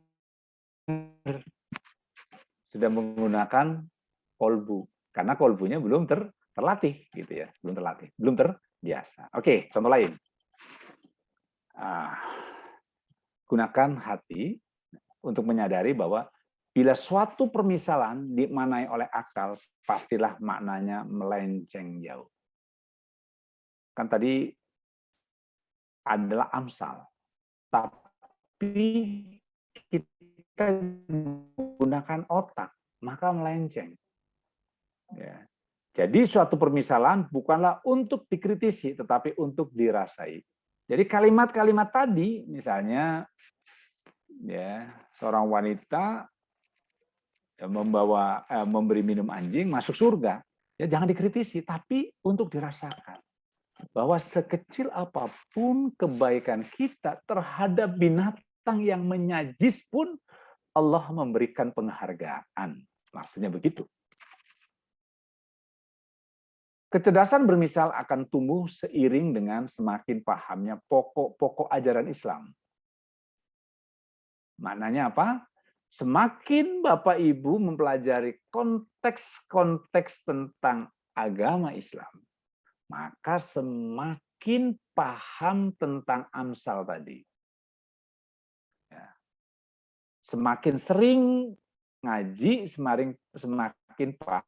S4: Sudah menggunakan kolbu, karena kolbunya belum terlatih gitu ya, belum terbiasa. Oke, contoh lain. Gunakan hati untuk menyadari bahwa bila suatu permisalan dimaknai oleh akal, pastilah maknanya melenceng jauh. Kan tadi adalah amsal, tapi kita gunakan otak, maka melenceng. Ya. Jadi suatu permisalan bukanlah untuk dikritisi, tetapi untuk dirasai. Jadi kalimat-kalimat tadi, misalnya, ya seorang wanita memberi minum anjing masuk surga, ya jangan dikritisi, tapi untuk dirasakan bahwa sekecil apapun kebaikan kita terhadap binatang yang menyajis pun Allah memberikan penghargaan. Maksudnya begitu. Kecerdasan bermisal akan tumbuh seiring dengan semakin pahamnya pokok-pokok ajaran Islam. Maknanya apa? Semakin Bapak Ibu mempelajari konteks-konteks tentang agama Islam, maka semakin paham tentang amsal tadi. Ya. Semakin sering ngaji, semakin paham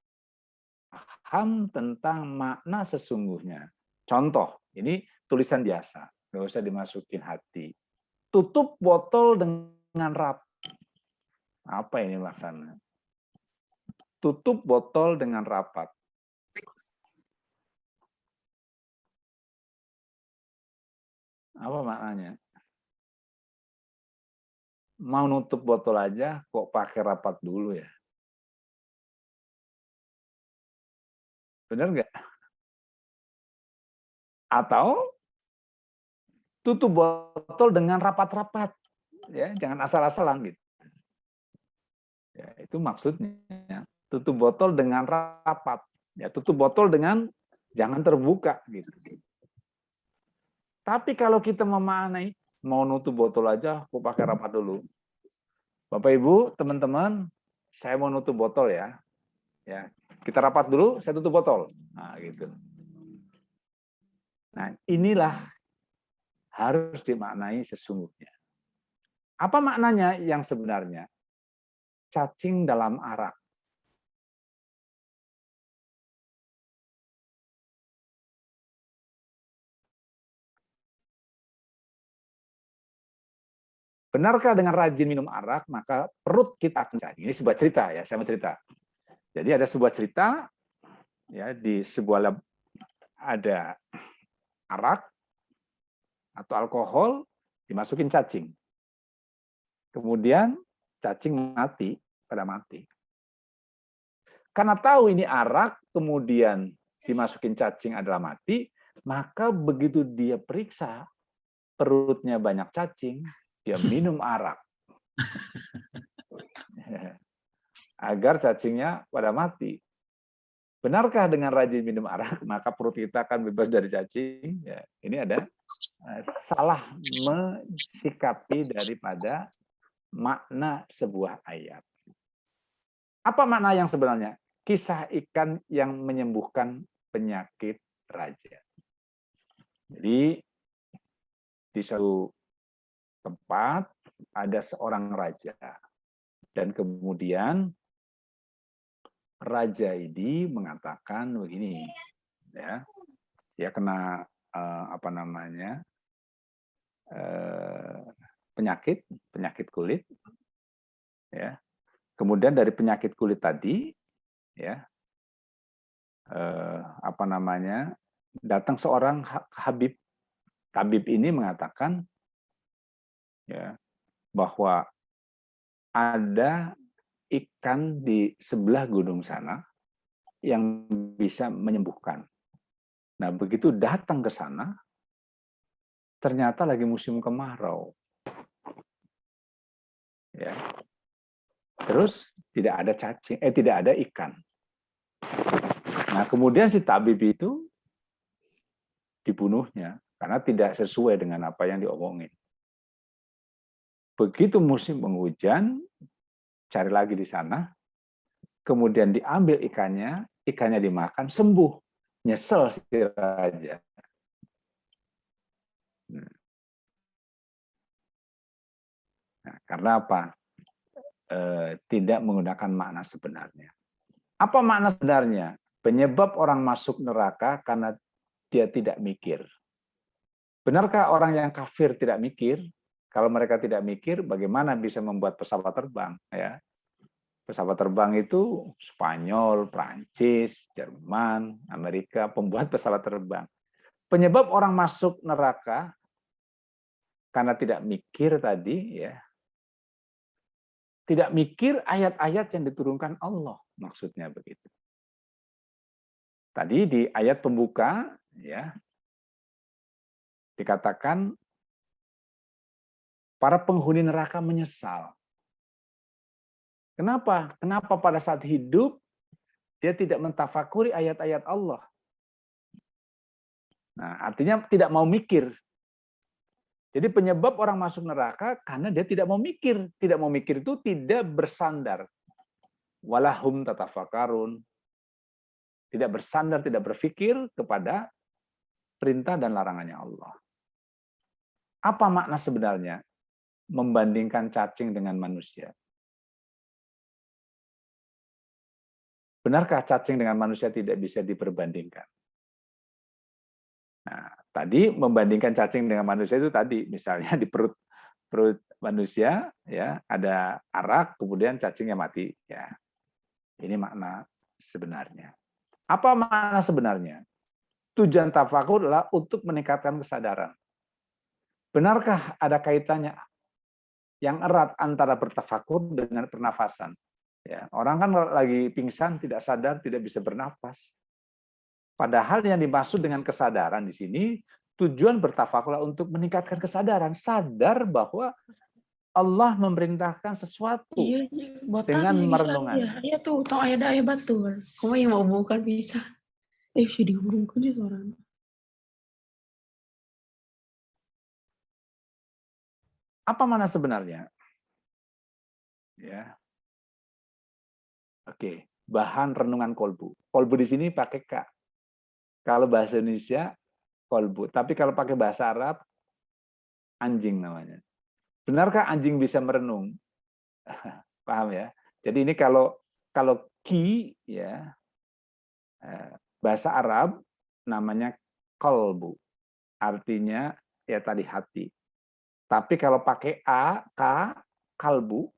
S4: tentang makna sesungguhnya. Contoh, ini tulisan biasa, nggak usah dimasukin hati. Tutup botol dengan rapat. Apa ini maksudnya? Tutup botol dengan rapat. Apa maknanya? Mau nutup botol aja, kok pakai rapat dulu ya? Benar nggak? Atau tutup botol dengan rapat-rapat, ya jangan asal-asalan gitu. Ya, itu maksudnya tutup botol dengan rapat, ya tutup botol dengan jangan terbuka gitu. Tapi kalau kita memaknai mau nutup botol aja, kok pakai rapat dulu. Bapak Ibu, teman-teman, saya mau nutup botol ya. Ya, kita rapat dulu, saya tutup botol. Nah, gitu. Nah, inilah harus dimaknai sesungguhnya. Apa maknanya yang sebenarnya? Cacing dalam arak. Benarkah dengan rajin minum arak, maka perut kita akan cacing? Ini sebuah cerita ya, saya mau cerita. Jadi ada sebuah cerita, ya di sebuah ada arak atau alkohol dimasukin cacing. Kemudian cacing mati, pada mati. Karena tahu ini arak, kemudian dimasukin cacing adalah mati, maka begitu dia periksa perutnya banyak cacing, dia minum arak. Agar cacingnya pada mati. Benarkah dengan rajin minum arak, maka perut kita akan bebas dari cacing? Ya, ini ada salah mensikapi daripada makna sebuah ayat. Apa makna yang sebenarnya? Kisah ikan yang menyembuhkan penyakit raja. Jadi, di suatu tempat ada seorang raja. Dan kemudian raja ini mengatakan begini, ya, dia kena penyakit kulit, ya. Kemudian dari penyakit kulit tadi, ya, datang seorang tabib ini mengatakan, ya, bahwa ada ikan di sebelah gunung sana yang bisa menyembuhkan. Nah, begitu datang ke sana, ternyata lagi musim kemarau. Ya. Terus tidak ada cacing, tidak ada ikan. Nah, kemudian si tabib itu dibunuhnya karena tidak sesuai dengan apa yang diomongin. Begitu musim penghujan, cari lagi di sana, kemudian diambil ikannya dimakan, sembuh. Nyesel si raja. Nah, karena apa? Tidak menggunakan makna sebenarnya. Apa makna sebenarnya? Penyebab orang masuk neraka karena dia tidak mikir. Benarkah orang yang kafir tidak mikir? Kalau mereka tidak mikir, bagaimana bisa membuat pesawat terbang? Ya, pesawat terbang itu Spanyol, Prancis, Jerman, Amerika, pembuat pesawat terbang. Penyebab orang masuk neraka karena tidak mikir tadi, ya, tidak mikir ayat-ayat yang diturunkan Allah, maksudnya begitu. Tadi di ayat pembuka, ya, dikatakan para penghuni neraka menyesal. Kenapa? Kenapa pada saat hidup dia tidak mentafakuri ayat-ayat Allah? Nah, artinya tidak mau mikir. Jadi penyebab orang masuk neraka karena dia tidak mau mikir. Tidak mau mikir itu tidak bersandar. Walahum tatafakarun. Tidak bersandar, tidak berpikir kepada perintah dan larangannya Allah. Apa makna sebenarnya membandingkan cacing dengan manusia? Benarkah cacing dengan manusia tidak bisa diperbandingkan? Nah, tadi membandingkan cacing dengan manusia itu tadi, misalnya di perut manusia, ya, ada arak, kemudian cacingnya mati. Ya, ini makna sebenarnya. Apa makna sebenarnya? Tujuan tafakur adalah untuk meningkatkan kesadaran. Benarkah ada kaitannya yang erat antara bertafakur dengan pernafasan? Ya, orang kan lagi pingsan, tidak sadar, tidak bisa bernafas. Padahal yang dimaksud dengan kesadaran di sini, tujuan bertafakur untuk meningkatkan kesadaran. Sadar bahwa Allah memerintahkan sesuatu dengan merenungannya.
S9: Iya tuh, tau ada ayat betul. Kamu yang mau bukan bisa. Sih dihubungkan itu orang.
S4: Apa mana sebenarnya? Ya. Oke. bahan renungan kolbu. Kolbu di sini pakai K. Kalau bahasa Indonesia kolbu, tapi kalau pakai bahasa Arab anjing namanya. Benarkah anjing bisa merenung? Paham ya? Jadi ini kalau ki ya bahasa Arab namanya kolbu. Artinya ya tadi hati. Tapi kalau pakai a, k, kalbu,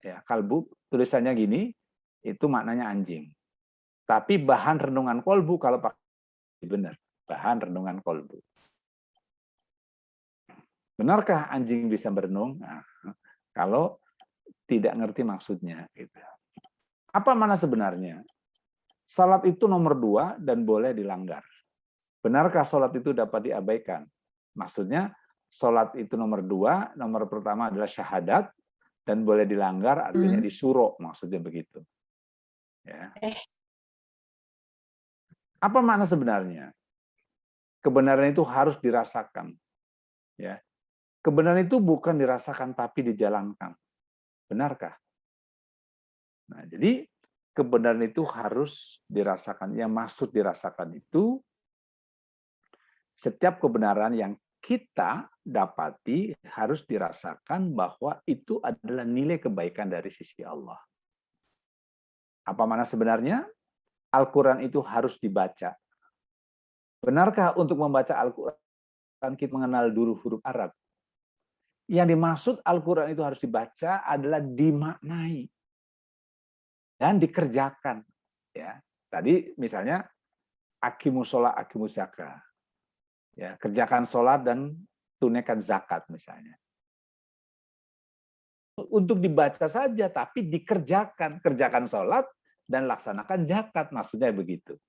S4: ya kalbu tulisannya gini, itu maknanya anjing. Tapi bahan renungan kolbu kalau pakai benar, bahan renungan kolbu. Benarkah anjing bisa berenung? Nah, kalau tidak ngerti maksudnya. Gitu. Apa mana sebenarnya? Salat itu nomor 2 dan boleh dilanggar. Benarkah salat itu dapat diabaikan? Maksudnya salat itu nomor 2, nomor pertama adalah syahadat dan boleh dilanggar artinya disuruh, maksudnya begitu. Ya. Apa makna sebenarnya? Kebenaran itu harus dirasakan. Ya. Kebenaran itu bukan dirasakan tapi dijalankan. Benarkah? Nah, jadi kebenaran itu harus dirasakan. Yang maksud dirasakan itu setiap kebenaran yang kita dapati harus dirasakan bahwa itu adalah nilai kebaikan dari sisi Allah. Apa makna sebenarnya? Al-Quran itu harus dibaca. Benarkah untuk membaca Al-Quran kita mengenal dulu huruf Arab? Yang dimaksud Al-Quran itu harus dibaca adalah dimaknai dan dikerjakan. Ya, tadi misalnya aqimus sholat, aqimus zakah. Ya, kerjakan sholat dan tunaikan zakat misalnya. Untuk dibaca saja, tapi dikerjakan. Kerjakan sholat dan laksanakan zakat, maksudnya begitu.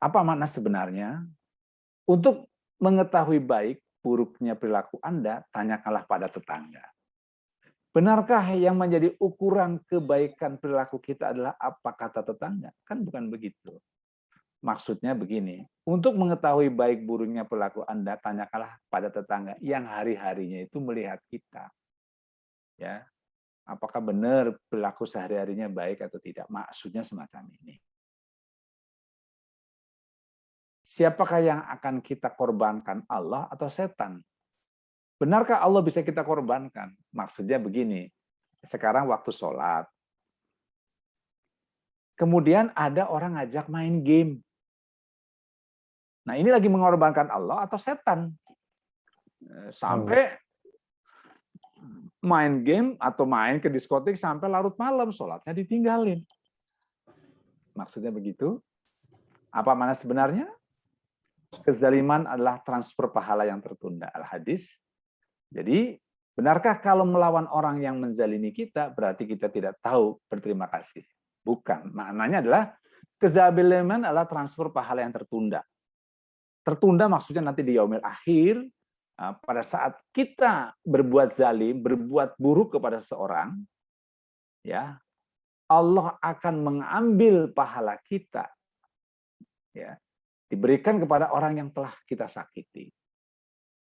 S4: Apa makna sebenarnya? Untuk mengetahui baik buruknya perilaku Anda, tanyakanlah pada tetangga. Benarkah yang menjadi ukuran kebaikan perilaku kita adalah apa kata tetangga? Kan bukan begitu. Maksudnya begini, untuk mengetahui baik buruknya perilaku Anda, tanyakanlah pada tetangga yang hari-harinya itu melihat kita. Ya, apakah benar perilaku sehari-harinya baik atau tidak? Maksudnya semacam ini. Siapakah yang akan kita korbankan, Allah atau setan? Benarkah Allah bisa kita korbankan? Maksudnya begini, sekarang waktu sholat. Kemudian ada orang ngajak main game. Nah ini lagi mengorbankan Allah atau setan? Sampai main game atau main ke diskotik sampai larut malam, sholatnya ditinggalin. Maksudnya begitu? Apa makna sebenarnya? Kezaliman adalah transfer pahala yang tertunda. Al-Hadis. Jadi, benarkah kalau melawan orang yang menzalimi kita, berarti kita tidak tahu berterima kasih? Bukan. Maknanya adalah kezaliman adalah transfer pahala yang tertunda. Tertunda maksudnya nanti di yaumil akhir, pada saat kita berbuat zalim, berbuat buruk kepada seseorang, ya, Allah akan mengambil pahala kita, ya, diberikan kepada orang yang telah kita sakiti.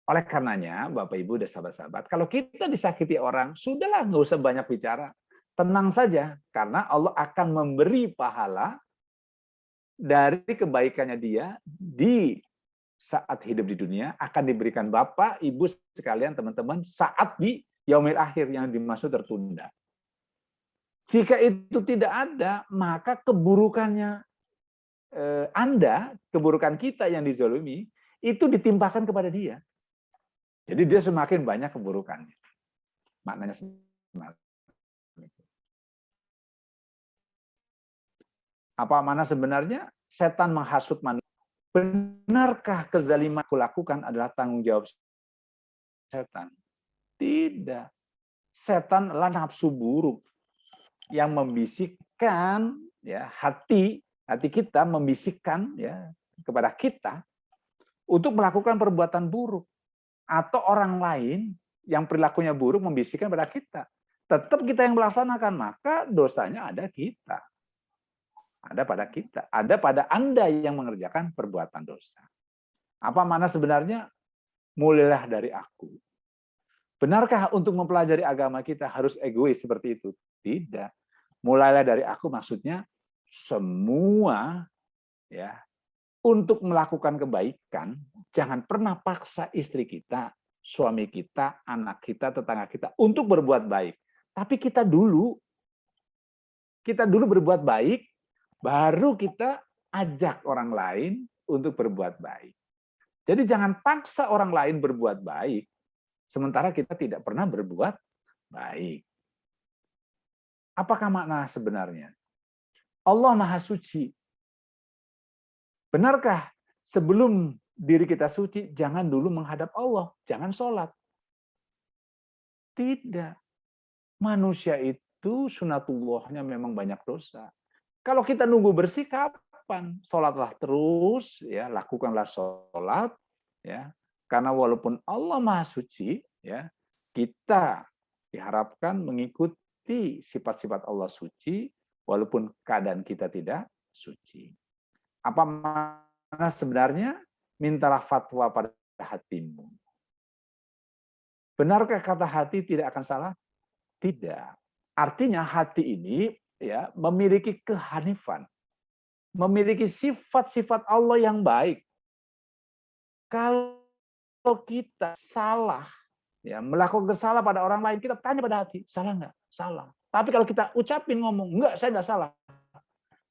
S4: Oleh karenanya, Bapak Ibu dan sahabat-sahabat, kalau kita disakiti orang, sudahlah nggak usah banyak bicara. Tenang saja, karena Allah akan memberi pahala dari kebaikannya dia di saat hidup di dunia, akan diberikan Bapak, Ibu sekalian, teman-teman, saat di yaumil akhir yang dimaksud tertunda. Jika itu tidak ada, maka keburukannya Anda, keburukan kita yang dizalimi, itu ditimpakan kepada dia. Jadi dia semakin banyak keburukannya. Maknanya semakin. Apa mana sebenarnya? Setan menghasut manusia. Benarkah kezaliman aku lakukan adalah tanggung jawab setan? Tidak. Setan adalah nafsu buruk yang membisikkan, ya, hati kita membisikkan, ya, kepada kita untuk melakukan perbuatan buruk, atau orang lain yang perilakunya buruk membisikkan pada kita. Tetap kita yang melaksanakan, maka dosanya ada kita. Ada pada kita, ada pada Anda yang mengerjakan perbuatan dosa. Apa makna sebenarnya? Mulailah dari aku. Benarkah untuk mempelajari agama kita harus egois seperti itu? Tidak. Mulailah dari aku maksudnya semua ya untuk melakukan kebaikan jangan pernah paksa istri kita, suami kita, anak kita, tetangga kita untuk berbuat baik. Tapi kita dulu berbuat baik, baru kita ajak orang lain untuk berbuat baik. Jadi jangan paksa orang lain berbuat baik, sementara kita tidak pernah berbuat baik. Apakah makna sebenarnya? Allah Maha Suci. Benarkah sebelum diri kita suci, jangan dulu menghadap Allah, jangan sholat? Tidak. Manusia itu sunatullahnya memang banyak dosa. Kalau kita nunggu bersih, kapan? Sholatlah terus, ya, lakukanlah sholat, ya. Karena walaupun Allah Maha Suci, ya, kita diharapkan mengikuti sifat-sifat Allah suci, walaupun keadaan kita tidak suci. Apa makna sebenarnya? Mintalah fatwa pada hatimu. Benarkah kata hati tidak akan salah? Tidak. Artinya hati ini ya memiliki kehanifan, memiliki sifat-sifat Allah yang baik. Kalau kita salah, ya melakukan kesalahan pada orang lain, kita tanya pada hati, salah nggak? Salah. Tapi kalau kita ucapin ngomong, enggak, saya nggak salah.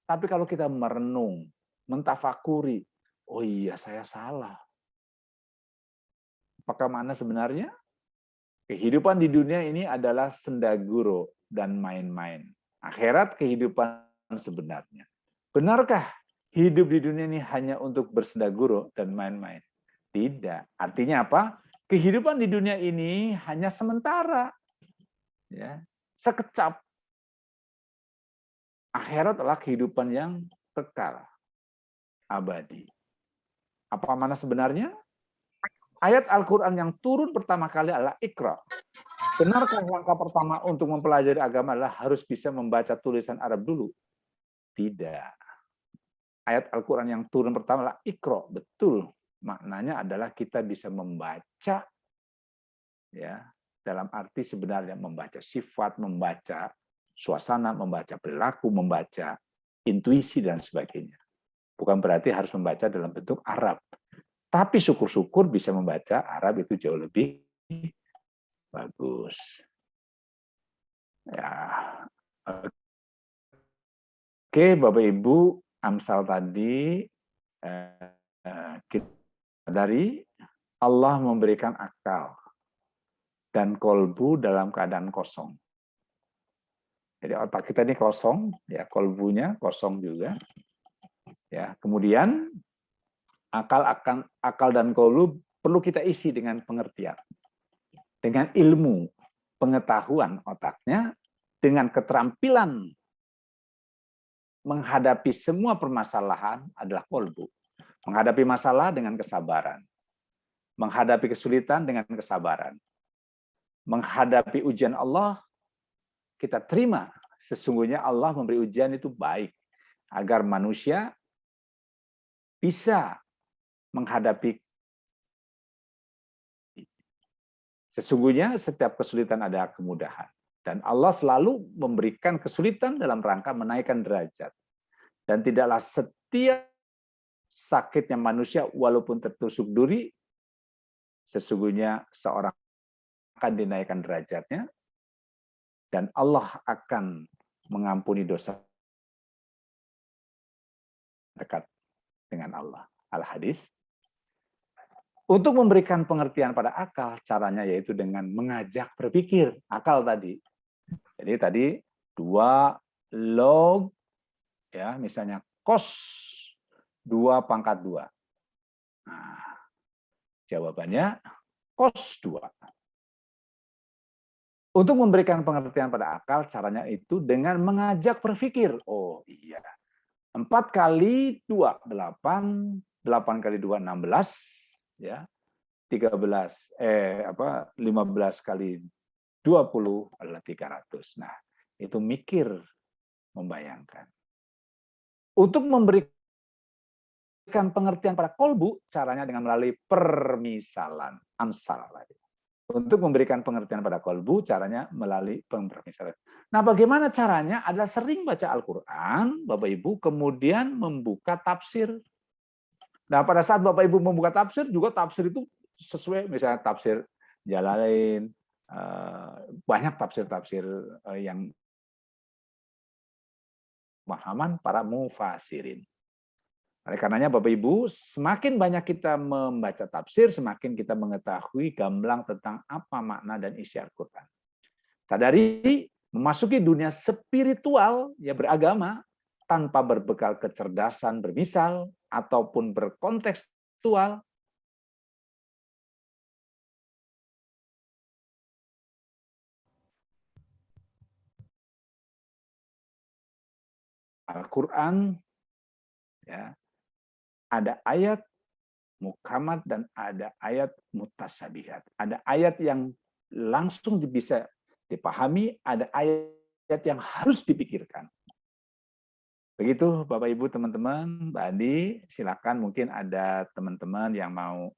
S4: Tapi kalau kita merenung, mentafakuri, oh iya saya salah. Apakah mana sebenarnya? Kehidupan di dunia ini adalah sendaguro dan main-main. Akhirat kehidupan sebenarnya. Benarkah hidup di dunia ini hanya untuk bersendaguro dan main-main? Tidak. Artinya apa? Kehidupan di dunia ini hanya sementara. Ya, sekecap. Akhirat adalah kehidupan yang kekal, abadi. Apa mana sebenarnya? Ayat Al-Quran yang turun pertama kali adalah Iqra. Benarkah langkah pertama untuk mempelajari agama adalah harus bisa membaca tulisan Arab dulu? Tidak. Ayat Al-Quran yang turun pertama adalah Iqra. Betul. Maknanya adalah kita bisa membaca, ya, dalam arti sebenarnya membaca sifat, membaca suasana, membaca perilaku, membaca intuisi dan sebagainya. Bukan berarti harus membaca dalam bentuk Arab. Tapi syukur-syukur bisa membaca Arab itu jauh lebih bagus. Ya. Oke, Bapak Ibu, Amsal tadi kita dari Allah memberikan akal dan kolbu dalam keadaan kosong. Jadi otak kita ini kosong, ya kolbunya kosong juga. Ya, kemudian akal dan kolbu perlu kita isi dengan pengertian, dengan ilmu, pengetahuan otaknya, dengan keterampilan menghadapi semua permasalahan adalah kolbu. Menghadapi masalah dengan kesabaran, menghadapi kesulitan dengan kesabaran, menghadapi ujian Allah kita terima. Sesungguhnya Allah memberi ujian itu baik agar manusia bisa menghadapi. Sesungguhnya setiap kesulitan ada kemudahan. Dan Allah selalu memberikan kesulitan dalam rangka menaikkan derajat. Dan tidaklah setiap sakitnya manusia walaupun tertusuk duri, sesungguhnya seorang akan dinaikkan derajatnya. Dan Allah akan mengampuni dosa dekat dengan Allah. Al-Hadis. Untuk memberikan pengertian pada akal, caranya yaitu dengan mengajak berpikir. Akal tadi. Jadi tadi 2 log, ya misalnya cos 2 pangkat 2. Nah, jawabannya cos 2. Untuk memberikan pengertian pada akal, caranya itu dengan mengajak berpikir. Oh iya, 4 kali 2, 8. 8 kali 2, 16. Ya, 15 kali 20 adalah 300. Nah, itu mikir, membayangkan. Untuk memberikan pengertian pada kolbu, caranya dengan melalui permisalan, amsal. Untuk memberikan pengertian pada kolbu, caranya melalui pemrograman. Nah, bagaimana caranya? Adalah sering baca Al-Quran, Bapak Ibu, kemudian membuka tafsir. Nah, pada saat Bapak Ibu membuka tafsir, juga tafsir itu sesuai, misalnya tafsir Jalalain, banyak tafsir-tafsir yang pemahaman para mufasirin. Oleh karenanya Bapak Ibu, semakin banyak kita membaca tafsir, semakin kita mengetahui gamblang tentang apa makna dan isi Al-Quran. Sadari, memasuki dunia spiritual, ya beragama, tanpa berbekal kecerdasan bermisal, ataupun berkontekstual, Al-Quran, ya, ada ayat muhkamat dan ada ayat mutasabihat. Ada ayat yang langsung bisa dipahami, ada ayat yang harus dipikirkan. Begitu Bapak Ibu teman-teman, Mbak Andi, silakan, mungkin ada teman-teman yang mau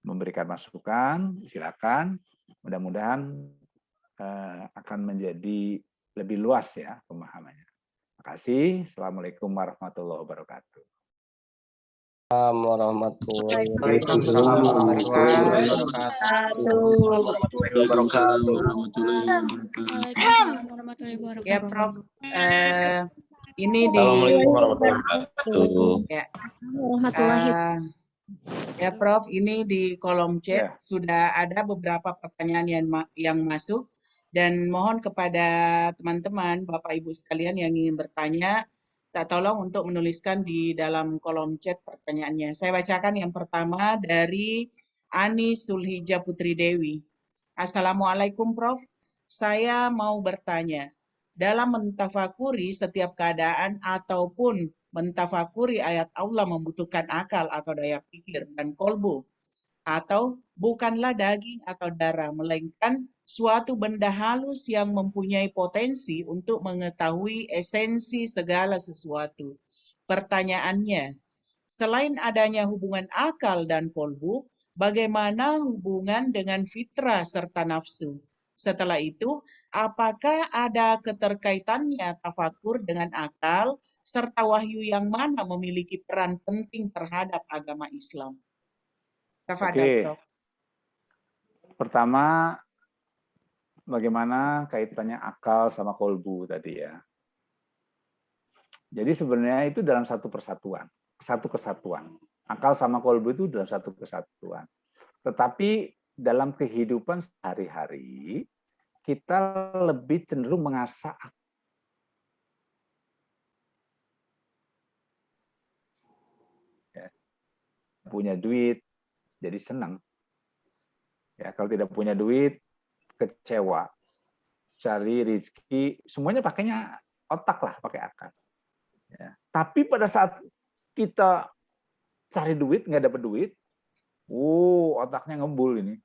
S4: memberikan masukan, silakan. Mudah-mudahan akan menjadi lebih luas ya pemahamannya. Terima kasih. Assalamualaikum warahmatullahi wabarakatuh.
S2: Warahmatullahi
S6: Waalaikumsalam warahmatullahi
S5: Ya, Prof. Ini di
S3: Assalamualaikum warahmatullahi wabarakatuh.
S5: ya, Prof. Ini di kolom chat
S4: Ya.
S5: sudah ada beberapa pertanyaan yang masuk, dan mohon kepada teman-teman, Bapak Ibu sekalian yang ingin bertanya, tolong untuk menuliskan di dalam kolom chat pertanyaannya. Saya bacakan yang pertama dari Ani Sulhija Putri Dewi. Assalamualaikum Prof. Saya mau bertanya, dalam mentafakuri setiap keadaan ataupun mentafakuri ayat Allah membutuhkan akal atau daya pikir dan kolbu, atau bukanlah daging atau darah, melainkan suatu benda halus yang mempunyai potensi untuk mengetahui esensi segala sesuatu. Pertanyaannya, selain adanya hubungan akal dan kolbu, bagaimana hubungan dengan fitrah serta nafsu? Setelah itu, apakah ada keterkaitannya tafakur dengan akal, serta wahyu yang mana memiliki peran penting terhadap agama Islam? Tafadhal,
S4: Oke.
S5: Prof.
S4: Pertama, bagaimana kaitannya akal sama kolbu tadi ya. Jadi sebenarnya itu dalam satu persatuan, satu kesatuan. Akal sama kolbu itu dalam satu kesatuan. Tetapi dalam kehidupan sehari-hari, kita lebih cenderung mengasah ya. Punya duit, jadi senang. Ya, kalau tidak punya duit, kecewa. Cari rezeki, semuanya pakainya otak lah, pakai akal. Ya. Tapi pada saat kita cari duit, nggak dapat duit, otaknya ngembul ini.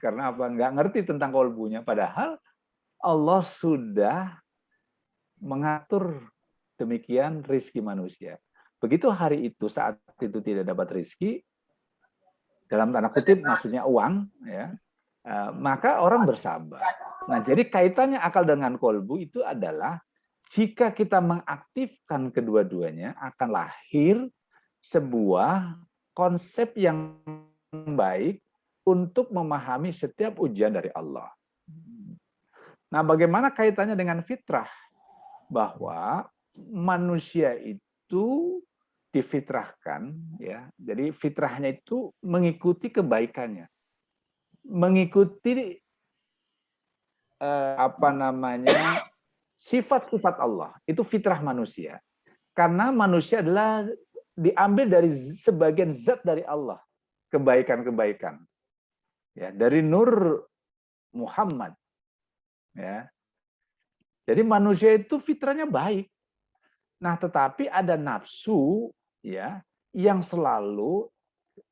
S4: Karena apa? Nggak ngerti tentang kolbunya. Padahal Allah sudah mengatur demikian rezeki manusia. Begitu hari itu, saat itu tidak dapat rezeki, dalam tanda kutip maksudnya uang, ya, maka orang bersabar. Nah, jadi kaitannya akal dengan kolbu itu adalah jika kita mengaktifkan kedua-duanya akan lahir sebuah konsep yang baik untuk memahami setiap ujian dari Allah. Nah, bagaimana kaitannya dengan fitrah? Bahwa manusia itu difitrahkan, ya. Jadi fitrahnya itu mengikuti kebaikannya, mengikuti sifat-sifat Allah. Itu fitrah manusia. Karena manusia adalah diambil dari sebagian zat dari Allah, kebaikan-kebaikan. Ya, dari nur Muhammad. Ya. Jadi manusia itu fitrahnya baik. Nah, tetapi ada nafsu ya yang selalu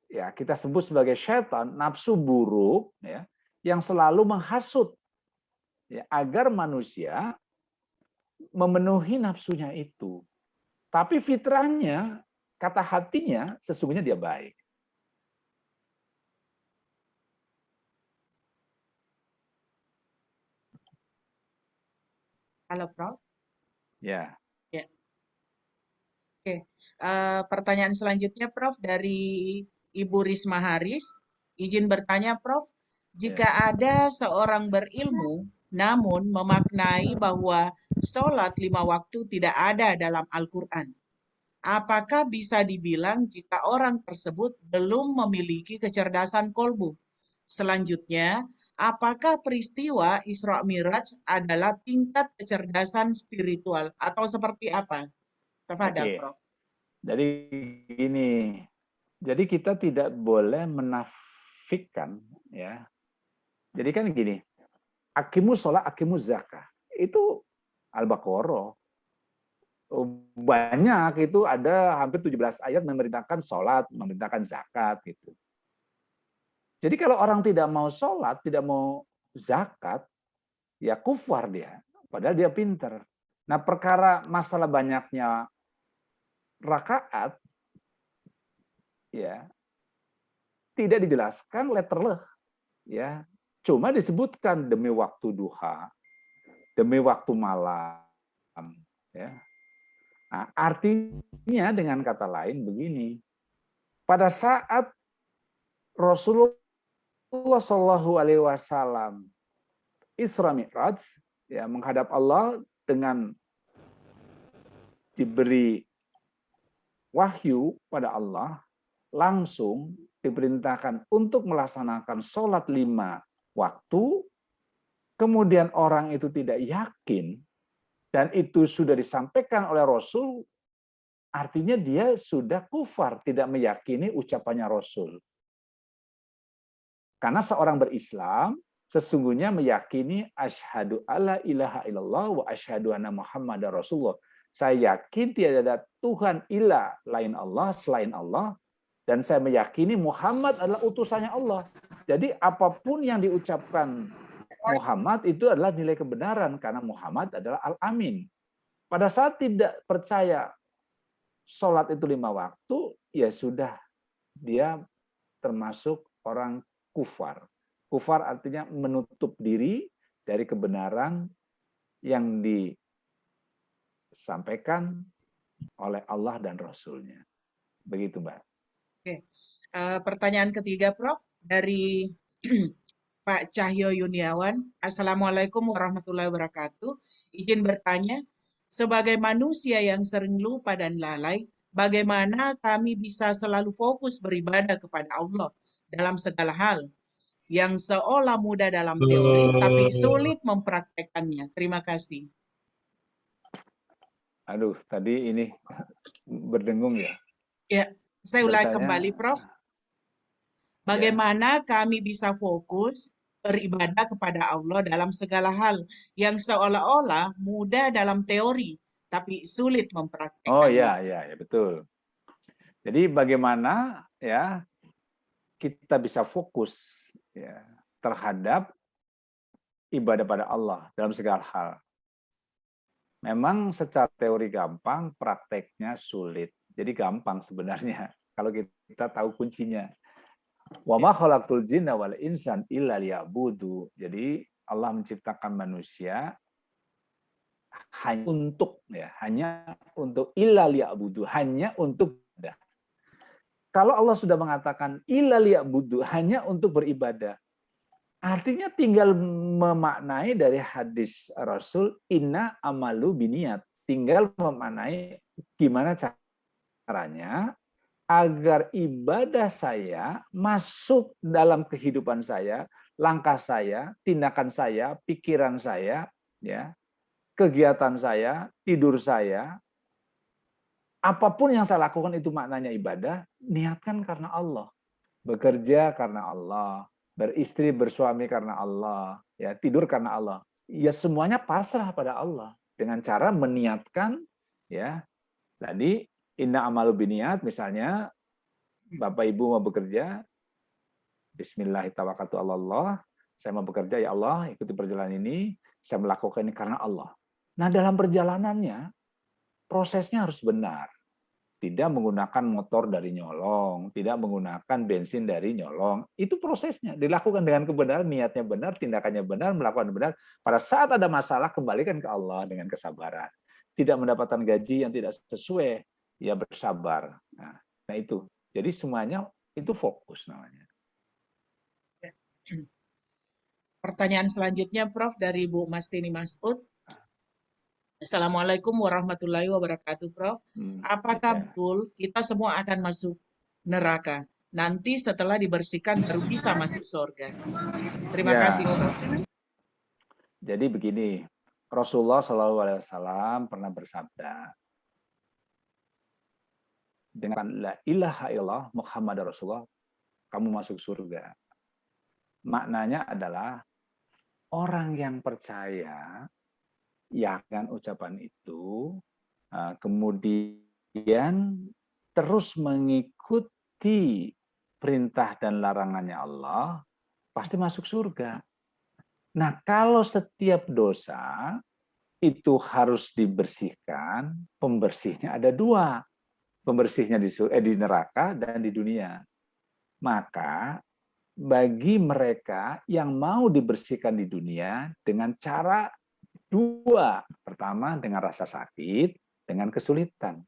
S4: ya kita sebut sebagai syaitan, nafsu buruk ya, yang selalu menghasut ya, agar manusia memenuhi nafsunya itu. Tapi fitrahnya, kata hatinya sesungguhnya dia baik.
S5: Halo, Prof.
S4: Ya.
S5: Ya. Oke. Pertanyaan selanjutnya, Prof, dari Ibu Risma Haris. Izin bertanya, Prof, jika ada seorang berilmu namun memaknai bahwa sholat 5 waktu tidak ada dalam Al-Quran, apakah bisa dibilang jika orang tersebut belum memiliki kecerdasan kolbu? Selanjutnya, apakah peristiwa Isra Miraj adalah tingkat kecerdasan spiritual atau seperti apa? Tafadhal,
S4: Oke.
S5: Prof.
S4: Jadi gini. Jadi kita tidak boleh menafikan, ya. Jadi kan gini, aqimus sholat, aqimus zakah. Itu Al-Baqarah. Banyak, itu ada hampir 17 ayat memerintahkan sholat, memerintahkan zakat gitu. Jadi kalau orang tidak mau sholat, tidak mau zakat, ya kufar dia. Padahal dia pinter. Nah, perkara masalah banyaknya rakaat, ya tidak dijelaskan letterleh, ya. Cuma disebutkan demi waktu duha, demi waktu malam, ya. Nah, artinya dengan kata lain begini, pada saat Rasulullah Shallallahu Alaihi Wasallam Isra Mi'raj, ya, menghadap Allah dengan diberi wahyu pada Allah, langsung diperintahkan untuk melaksanakan sholat 5 waktu, kemudian orang itu tidak yakin, dan itu sudah disampaikan oleh Rasul, artinya dia sudah kufar, tidak meyakini ucapannya Rasul. Karena seorang berislam sesungguhnya meyakini asyhadu alla ilaha illallah wa asyhadu anna Muhammadar Rasulullah. Saya yakin tidak ada Tuhan ilah lain Allah selain Allah, dan saya meyakini Muhammad adalah utusannya Allah. Jadi apapun yang diucapkan Muhammad itu adalah nilai kebenaran karena Muhammad adalah Al-Amin. Pada saat tidak percaya sholat itu 5 waktu, ya sudah, dia termasuk orang kufar. Kufar artinya menutup diri dari kebenaran yang disampaikan oleh Allah dan Rasul-Nya. Begitu, Mbak.
S5: Oke. Pertanyaan ketiga, Prof, dari Pak Cahyo Yuniawan. Assalamualaikum warahmatullahi wabarakatuh. Izin bertanya, sebagai manusia yang sering lupa dan lalai, bagaimana kami bisa selalu fokus beribadah kepada Allah dalam segala hal yang seolah mudah dalam teori tapi sulit mempraktekannya? Terima kasih.
S4: Aduh, tadi ini berdengung ya.
S5: Ya, saya ulangi
S4: Bertanya,
S5: kembali, Prof. Bagaimana kami bisa fokus beribadah kepada Allah dalam segala hal yang seolah-olah mudah dalam teori, tapi sulit mempraktekannya.
S4: Oh ya, betul. Jadi bagaimana ya kita bisa fokus ya terhadap ibadah pada Allah dalam segala hal. Memang secara teori gampang, prakteknya sulit. Jadi gampang sebenarnya kalau kita tahu kuncinya. Wa ma khalaqtul jinna wal insan illa liya'budu. Jadi Allah menciptakan manusia hanya untuk illa liya'budu, hanya untuk ibadah. Kalau Allah sudah mengatakan illa liya'budu, hanya untuk beribadah, artinya tinggal memaknai dari hadis Rasul inna amalu biniat, tinggal memaknai gimana caranya agar ibadah saya masuk dalam kehidupan saya, langkah saya, tindakan saya, pikiran saya, ya, kegiatan saya, tidur saya, apapun yang saya lakukan itu maknanya ibadah, niatkan karena Allah. Bekerja karena Allah, beristri, bersuami karena Allah, ya, tidur karena Allah. Ya semuanya pasrah pada Allah dengan cara meniatkan, ya. Tadi inna amalu biniat, misalnya Bapak Ibu mau bekerja, bismillahirrahmanirrahim, saya mau bekerja, ya Allah, ikuti perjalanan ini, saya melakukan ini karena Allah. Nah, dalam perjalanannya, prosesnya harus benar. tidak menggunakan motor dari nyolong, tidak menggunakan bensin dari nyolong. Itu prosesnya, dilakukan dengan kebenaran, niatnya benar, tindakannya benar, melakukan benar. Pada saat ada masalah, kembalikan ke Allah dengan kesabaran. Tidak mendapatkan gaji yang tidak sesuai, ya bersabar. Nah itu. Jadi semuanya itu fokus namanya.
S5: Pertanyaan selanjutnya, Prof, dari Bu Mastini Masud. Assalamualaikum warahmatullahi wabarakatuh, Prof. Apakah betul kita semua akan masuk neraka? Nanti setelah dibersihkan baru bisa masuk surga. Terima kasih, Prof.
S4: Jadi begini, Rasulullah SAW pernah bersabda, dengan la ilaha illallah Muhammad Rasulullah, kamu masuk surga. Maknanya adalah orang yang percaya ya kan ucapan itu, kemudian terus mengikuti perintah dan larangannya Allah, pasti masuk surga. Nah, kalau setiap dosa itu harus dibersihkan, pembersihnya ada dua. Pembersihnya di neraka dan di dunia. Maka bagi mereka yang mau dibersihkan di dunia dengan cara dua. Pertama, dengan rasa sakit, dengan kesulitan.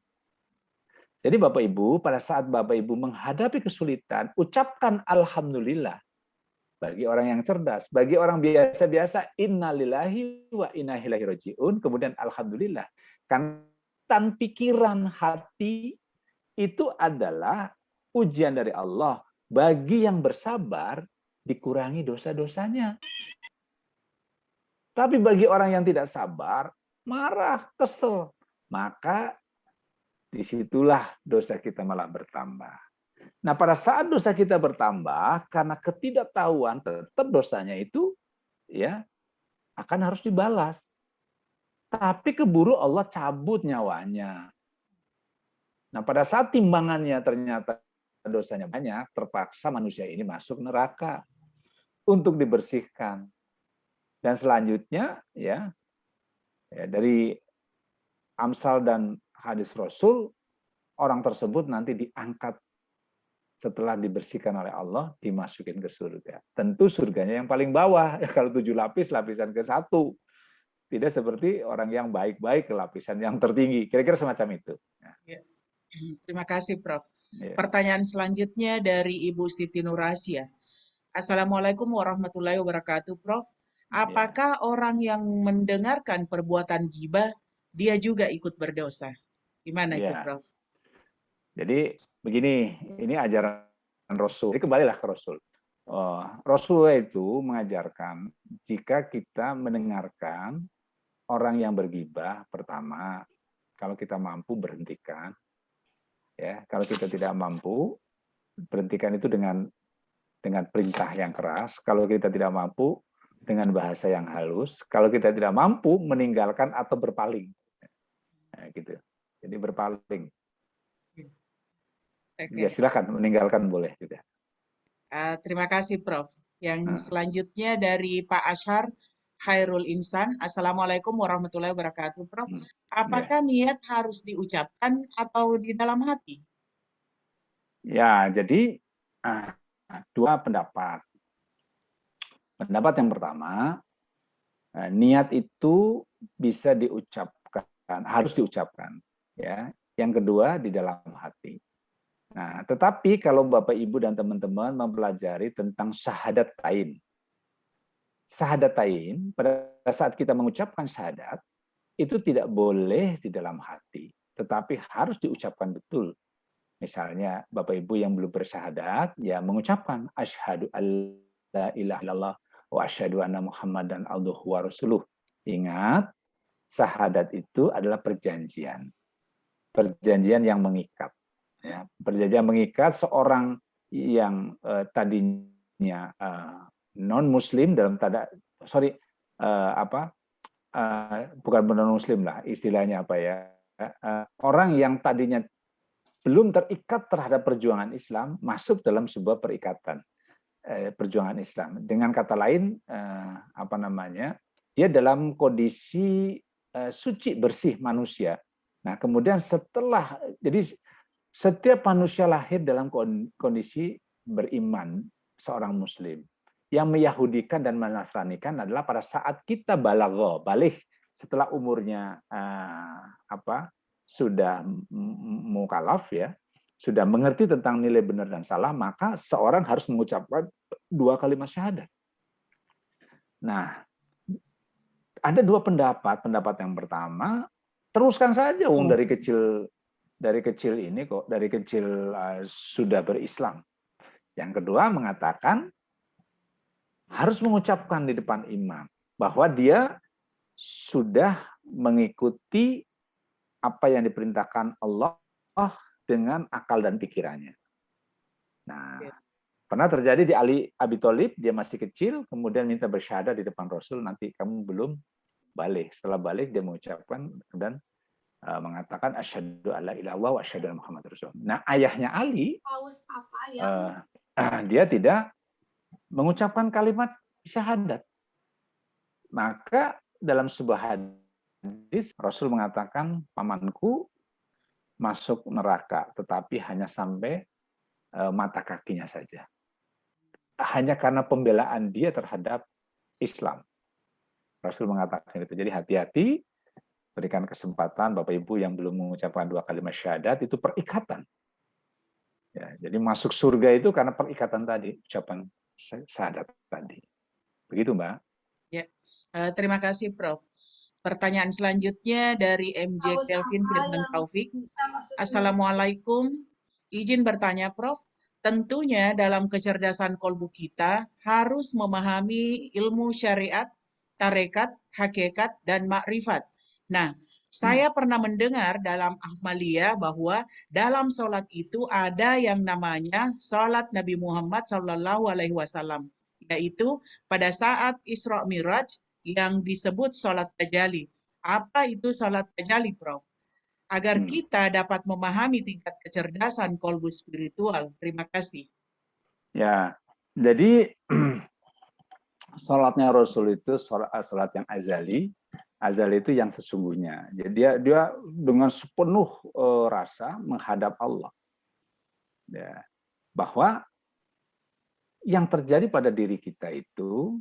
S4: Jadi Bapak Ibu, pada saat Bapak Ibu menghadapi kesulitan, ucapkan Alhamdulillah. Bagi orang yang cerdas, bagi orang biasa-biasa, innalillahi wa inna ilaihi raji'un, kemudian Alhamdulillah. Kan pikiran hati itu adalah ujian dari Allah. Bagi yang bersabar, dikurangi dosa-dosanya. Tapi bagi orang yang tidak sabar, marah, kesel, maka disitulah dosa kita malah bertambah. Nah, pada saat dosa kita bertambah, karena ketidaktahuan, tetap dosanya itu ya akan harus dibalas. Tapi keburu Allah cabut nyawanya. Nah, pada saat timbangannya ternyata dosanya banyak, terpaksa manusia ini masuk neraka untuk dibersihkan. Dan selanjutnya ya dari Amsal dan hadis Rasul, orang tersebut nanti diangkat setelah dibersihkan oleh Allah, dimasukin ke surga. Tentu surganya yang paling bawah. Kalau 7 lapis, lapisan ke-1. Tidak seperti orang yang baik-baik ke lapisan yang tertinggi. Kira-kira semacam itu.
S5: Ya. Terima kasih, Prof. Ya. Pertanyaan selanjutnya dari Ibu Siti Nurasya. Assalamualaikum warahmatullahi wabarakatuh, Prof. Apakah orang yang mendengarkan perbuatan ghibah, dia juga ikut berdosa? Gimana itu, Prof?
S4: Jadi begini, ini ajaran Rasul. Jadi kembalilah ke Rasul. Rasulullah itu mengajarkan jika kita mendengarkan orang yang bergibah, pertama, kalau kita mampu berhentikan. Ya, kalau kita tidak mampu, berhentikan itu dengan perintah yang keras. Kalau kita tidak mampu, dengan bahasa yang halus. Kalau kita tidak mampu, meninggalkan atau berpaling. Nah, gitu. Jadi berpaling. Ya, silakan meninggalkan boleh juga.
S5: Terima kasih, Prof. Yang selanjutnya dari Pak Ashar Khairul Insan. Assalamualaikum warahmatullahi wabarakatuh, Prof. Apakah niat harus diucapkan atau di dalam hati?
S4: Ya, jadi dua pendapat. Pendapat yang pertama, niat itu bisa diucapkan, harus diucapkan. Ya. Yang kedua, di dalam hati. Nah, tetapi kalau Bapak, Ibu, dan teman-teman mempelajari tentang syahadatain. Syahadatain, pada saat kita mengucapkan syahadat, itu tidak boleh di dalam hati, tetapi harus diucapkan betul. Misalnya, Bapak, Ibu yang belum bersyahadat, ya mengucapkan asyhadu alla ilaha illallah wa asyhadu anna Muhammadan abduhu wa rasuluh. Ingat, syahadat itu adalah perjanjian. Perjanjian yang mengikat. Ya, perjanjian mengikat seorang yang tadinya non-muslim dalam tanda bukan non-muslim lah istilahnya apa ya, orang yang tadinya belum terikat terhadap perjuangan Islam masuk dalam sebuah perikatan perjuangan Islam. Dengan kata lain dia dalam kondisi suci bersih manusia. Nah, kemudian setelah jadi Setiap manusia lahir dalam kondisi beriman, seorang muslim. Yang meyahudikan dan menasranikan adalah pada saat kita balik setelah umurnya sudah mukallaf ya, sudah mengerti tentang nilai benar dan salah, maka seorang harus mengucapkan 2 kalimat syahadat. Nah, ada 2 pendapat. Pendapat yang pertama, teruskan saja dari kecil ini kok, dari kecil sudah berislam. Yang kedua mengatakan harus mengucapkan di depan imam bahwa dia sudah mengikuti apa yang diperintahkan Allah dengan akal dan pikirannya. Nah, pernah terjadi di Ali Abi Thalib, dia masih kecil, kemudian minta bersyahadat di depan Rasul, nanti kamu belum balik. Setelah balik dia mengucapkan dan mengatakan asyhadu alla ilaha illallah wa asyhadu anna Muhammadar Rasulullah. Nah, ayahnya Ali dia tidak mengucapkan kalimat syahadat. Maka dalam sebuah hadis Rasul mengatakan pamanku masuk neraka tetapi hanya sampai mata kakinya saja. Hanya karena pembelaan dia terhadap Islam. Rasul mengatakan itu. Jadi hati-hati, berikan kesempatan Bapak Ibu yang belum mengucapkan 2 kalimat syahadat, itu perikatan. Ya, jadi masuk surga itu karena perikatan tadi, ucapan syahadat tadi. Begitu, Mbak.
S5: Ya, terima kasih Prof. Pertanyaan selanjutnya dari MJ Kelvin Firman Taufik. Assalamualaikum. Izin bertanya Prof. Tentunya dalam kecerdasan kolbu kita harus memahami ilmu syariat, tarekat, hakikat, dan makrifat. Nah, saya pernah mendengar dalam Ahmadiyah bahwa dalam sholat itu ada yang namanya sholat Nabi Muhammad SAW, yaitu pada saat Isra Miraj yang disebut sholat tajalli. Apa itu sholat tajalli, Prof? Agar kita dapat memahami tingkat kecerdasan kolbu spiritual. Terima kasih.
S4: Ya, jadi sholatnya Rasul itu sholat yang azali. Azali itu yang sesungguhnya. Jadi dia dengan sepenuh rasa menghadap Allah. Ya, bahwa yang terjadi pada diri kita itu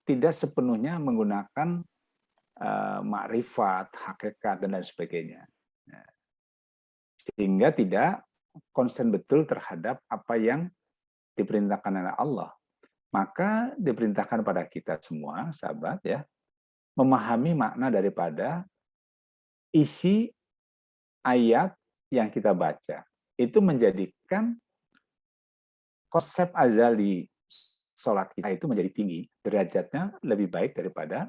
S4: tidak sepenuhnya menggunakan makrifat, hakikat, dan lain sebagainya. Sehingga tidak konsen betul terhadap apa yang diperintahkan oleh Allah. Maka diperintahkan pada kita semua, sahabat, ya, memahami makna daripada isi ayat yang kita baca. Itu menjadikan konsep azali sholat kita itu menjadi tinggi. Derajatnya lebih baik daripada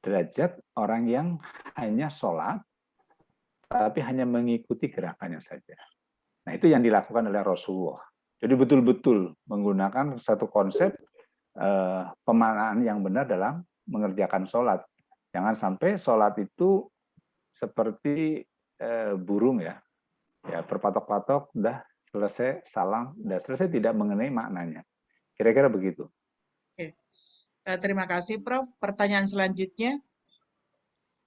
S4: derajat orang yang hanya sholat, tapi hanya mengikuti gerakannya saja. Nah, itu yang dilakukan oleh Rasulullah. Jadi betul-betul menggunakan satu konsep pemaknaan yang benar dalam mengerjakan sholat. Jangan sampai sholat itu seperti burung ya berpatok-patok, udah selesai, salam, udah selesai, tidak mengenai maknanya. Kira-kira begitu.
S5: Oke. Terima kasih, Prof. Pertanyaan selanjutnya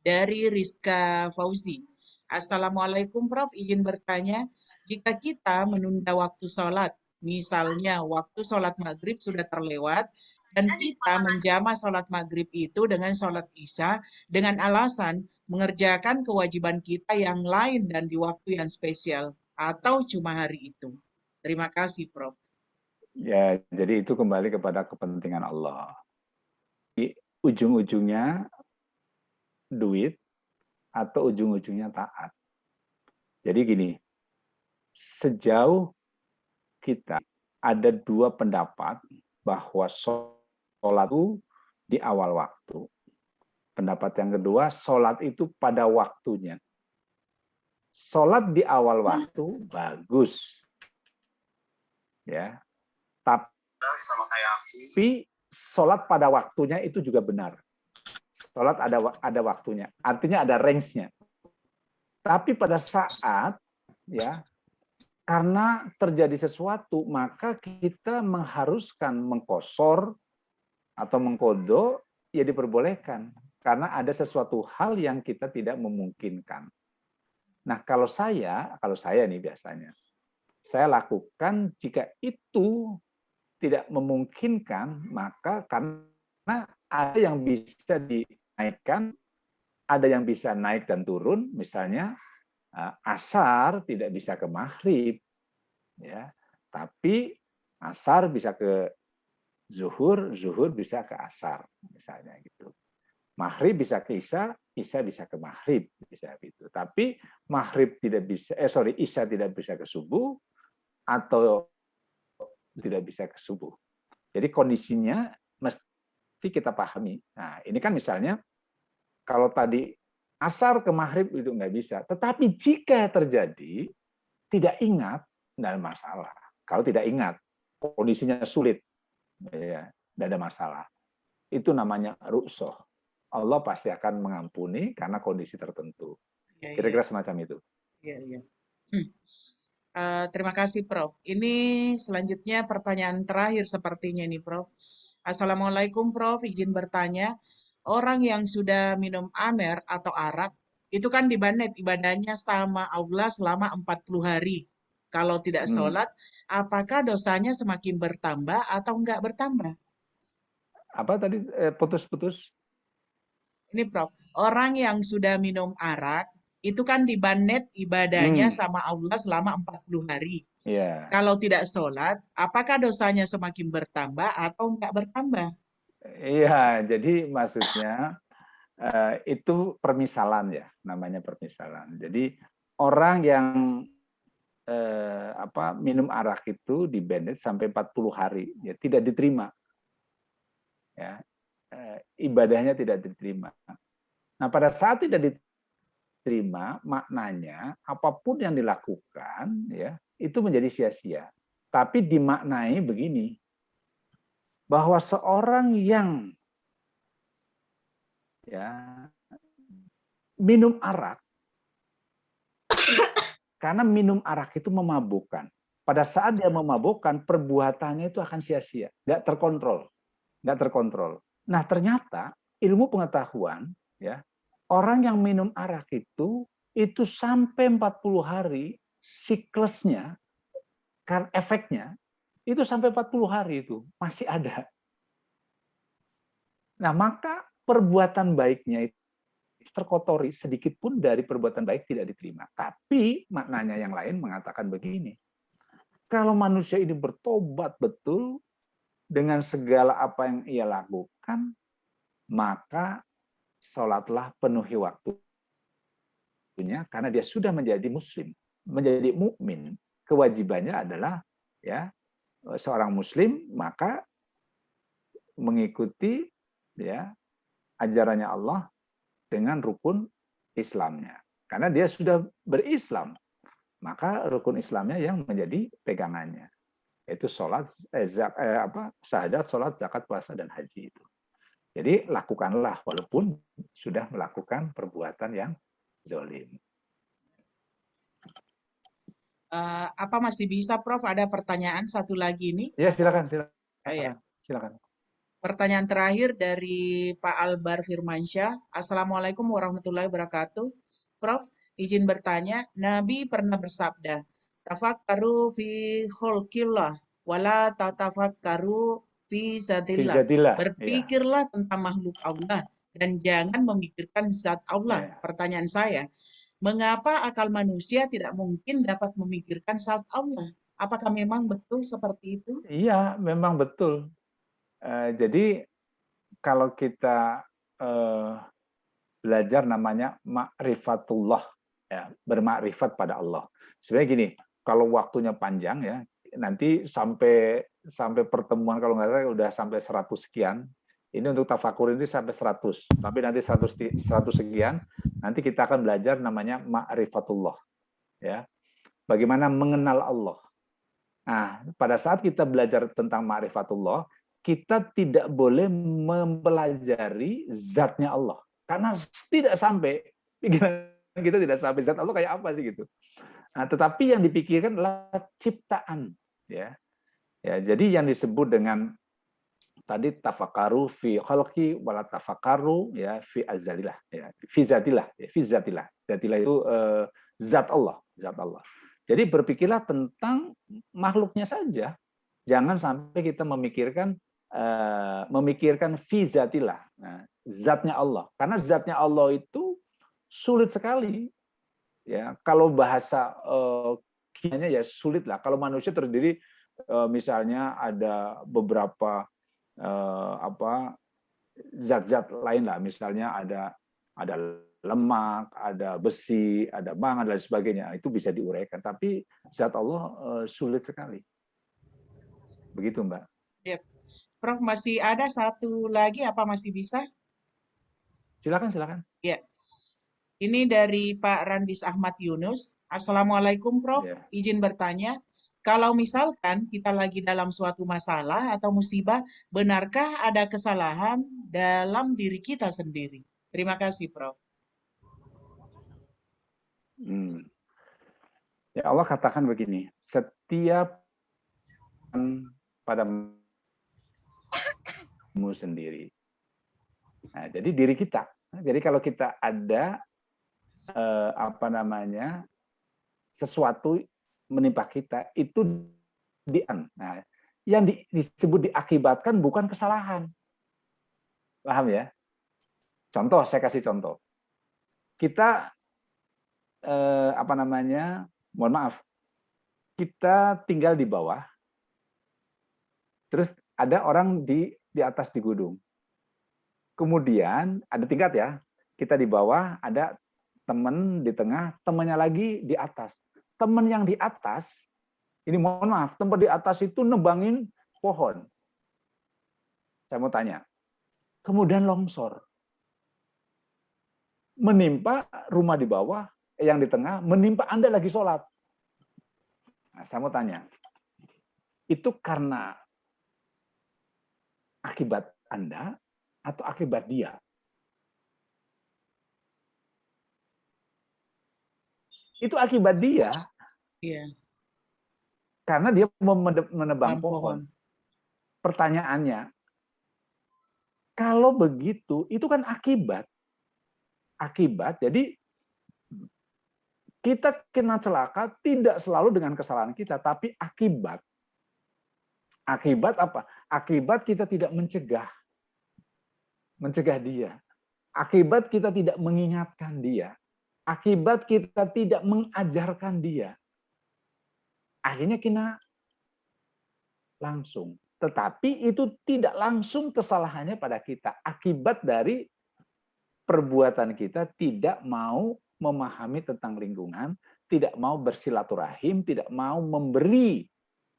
S5: dari Rizka Fauzi. Assalamualaikum, Prof. Izin bertanya, jika kita menunda waktu sholat, misalnya waktu sholat maghrib sudah terlewat, dan kita menjama sholat maghrib itu dengan sholat isya, dengan alasan mengerjakan kewajiban kita yang lain dan di waktu yang spesial, atau cuma hari itu. Terima kasih, Prof.
S4: Ya, jadi itu kembali kepada kepentingan Allah. Di ujung-ujungnya duit atau ujung-ujungnya taat. Jadi gini, sejauh kita ada 2 pendapat bahwa sholat itu di awal waktu. Pendapat yang kedua, sholat itu pada waktunya. Sholat di awal waktu bagus, ya. Tapi sholat pada waktunya itu juga benar. Sholat ada waktunya, artinya ada range-nya. Tapi pada saat ya karena terjadi sesuatu, maka kita mengharuskan mengkosor atau mengkodo, ya diperbolehkan. Karena ada sesuatu hal yang kita tidak memungkinkan. Nah, kalau saya nih biasanya, saya lakukan jika itu tidak memungkinkan, maka karena ada yang bisa dinaikkan, ada yang bisa naik dan turun, misalnya asar tidak bisa ke maghrib, ya, tapi asar bisa ke zuhur, zuhur bisa ke asar, misalnya gitu. Maghrib bisa ke isya, isya bisa ke maghrib, bisa gitu. Tapi maghrib tidak bisa, isya tidak bisa ke subuh, atau tidak bisa ke subuh. Jadi kondisinya mesti kita pahami. Nah, ini kan misalnya kalau tadi asar ke maghrib itu nggak bisa. Tetapi jika terjadi tidak ingat, tidak ada masalah. Kalau tidak ingat, kondisinya sulit, ya, tidak ada masalah. Itu namanya rukhsah. Allah pasti akan mengampuni karena kondisi tertentu. Kira-kira semacam itu.
S5: Iya. Terima kasih, Prof. Ini selanjutnya pertanyaan terakhir sepertinya nih, Prof. Assalamualaikum, Prof. Izin bertanya, orang yang sudah minum amer atau arak, itu kan dibanet ibadahnya sama Allah selama 40 hari. Kalau tidak sholat, apakah dosanya semakin bertambah atau enggak bertambah?
S4: Apa tadi putus-putus?
S5: Ini Prof, orang yang sudah minum arak, itu kan dibanet ibadahnya sama Allah selama 40 hari.
S4: Yeah.
S5: Kalau tidak sholat, apakah dosanya semakin bertambah atau enggak bertambah?
S4: Iya, jadi maksudnya itu permisalan ya, namanya permisalan. Jadi orang yang minum arak itu dibanet sampai 40 hari, ya tidak diterima. Ya, ibadahnya tidak diterima. Nah, pada saat tidak diterima, maknanya apapun yang dilakukan ya itu menjadi sia-sia. Tapi dimaknai begini, bahwa seorang yang minum arak, karena minum arak itu memabukkan. Pada saat dia memabukkan, perbuatannya itu akan sia-sia, nggak terkontrol. Nah, ternyata ilmu pengetahuan, ya, orang yang minum arak itu sampai 40 hari siklusnya, kan efeknya, itu sampai 40 hari itu masih ada. Nah, maka perbuatan baiknya itu terkotori, sedikit pun dari perbuatan baik tidak diterima. Tapi maknanya yang lain mengatakan begini, kalau manusia ini bertobat betul, dengan segala apa yang ia lakukan, maka sholatlah penuhi waktunya karena dia sudah menjadi muslim, menjadi mukmin. Kewajibannya adalah ya seorang muslim maka mengikuti ya ajarannya Allah dengan rukun Islamnya. Karena dia sudah berislam, maka rukun Islamnya yang menjadi pegangannya. Yaitu sholat, syahadat, sholat, zakat, puasa, dan haji itu. Jadi lakukanlah walaupun sudah melakukan perbuatan yang zalim.
S5: Apa masih bisa, Prof? Ada pertanyaan satu lagi nih?
S4: Ya, silakan. Silakan.
S5: Pertanyaan terakhir dari Pak Albar Firmansyah. Assalamualaikum warahmatullahi wabarakatuh. Prof, izin bertanya, Nabi pernah bersabda, tafakkaru fi khalqillah wala tatafakkaru fi zatillah. Berpikirlah tentang makhluk Allah dan jangan memikirkan zat Allah. Pertanyaan saya, mengapa akal manusia tidak mungkin dapat memikirkan zat Allah? Apakah memang betul seperti itu?
S4: Iya, memang betul. Jadi kalau kita belajar namanya ma'rifatullah, ya, bermakrifat pada Allah. Sebenarnya gini, kalau waktunya panjang ya, nanti sampai pertemuan kalau nggak salah udah sampai 100 sekian. Ini untuk tafakur ini sampai 100. Tapi nanti 100 sekian, nanti kita akan belajar namanya ma'rifatullah. Ya. Bagaimana mengenal Allah. Nah, pada saat kita belajar tentang ma'rifatullah, kita tidak boleh mempelajari zatnya Allah. Karena tidak sampai, pikiran kita tidak sampai zat Allah kayak apa sih gitu. Nah, tetapi yang dipikirkan adalah ciptaan. Ya, jadi yang disebut dengan tadi tafakaru fi khalqi wala tafakaru ya fi azalilah, ya fi zatillah, ya fi zatillah. Zatilah itu zat Allah, zat Allah. Jadi berpikirlah tentang makhluknya saja. Jangan sampai kita memikirkan fi zatillah. Nah, zatnya Allah. Karena zatnya Allah itu sulit sekali. Ya, kalau bahasa kimianya ya sulit lah. Kalau manusia terdiri misalnya ada beberapa zat-zat lain lah, misalnya ada lemak, ada besi, ada mangan dan sebagainya, itu bisa diuraikan. Tapi zat Allah sulit sekali. Begitu, Mbak.
S5: Ya. Prof, masih ada satu lagi, apa masih bisa?
S4: Silakan.
S5: Ya. Ini dari Pak Randis Ahmad Yunus. Assalamualaikum, Prof.
S4: Ya.
S5: Izin bertanya, kalau misalkan kita lagi dalam suatu masalah atau musibah, benarkah ada kesalahan dalam diri kita sendiri? Terima kasih, Prof.
S4: Ya, Allah katakan begini, setiap padamu sendiri. Nah, jadi diri kita. Jadi kalau kita ada sesuatu menimpa kita, itu nah, yang disebut diakibatkan bukan kesalahan. Paham ya? Contoh, saya kasih contoh. Kita mohon maaf, kita tinggal di bawah, terus ada orang di atas di gunung. Kemudian ada tingkat ya, kita di bawah, ada teman di tengah, temannya lagi di atas. Teman yang di atas, ini mohon maaf, tempat di atas itu nebangin pohon. Saya mau tanya, kemudian longsor. Menimpa rumah di bawah, yang di tengah, menimpa Anda lagi sholat. Nah, saya mau tanya, itu karena akibat Anda atau akibat dia? Itu akibat dia.
S5: Iya.
S4: Karena dia mau menebang pohon. Pertanyaannya, kalau begitu, itu kan akibat. Akibat, jadi kita kena celaka tidak selalu dengan kesalahan kita, tapi akibat. Akibat apa? Akibat kita tidak mencegah dia. Akibat kita tidak mengingatkan dia. Akibat kita tidak mengajarkan dia. Akhirnya kena langsung. Tetapi itu tidak langsung kesalahannya pada kita. Akibat dari perbuatan kita tidak mau memahami tentang lingkungan, tidak mau bersilaturahim, tidak mau memberi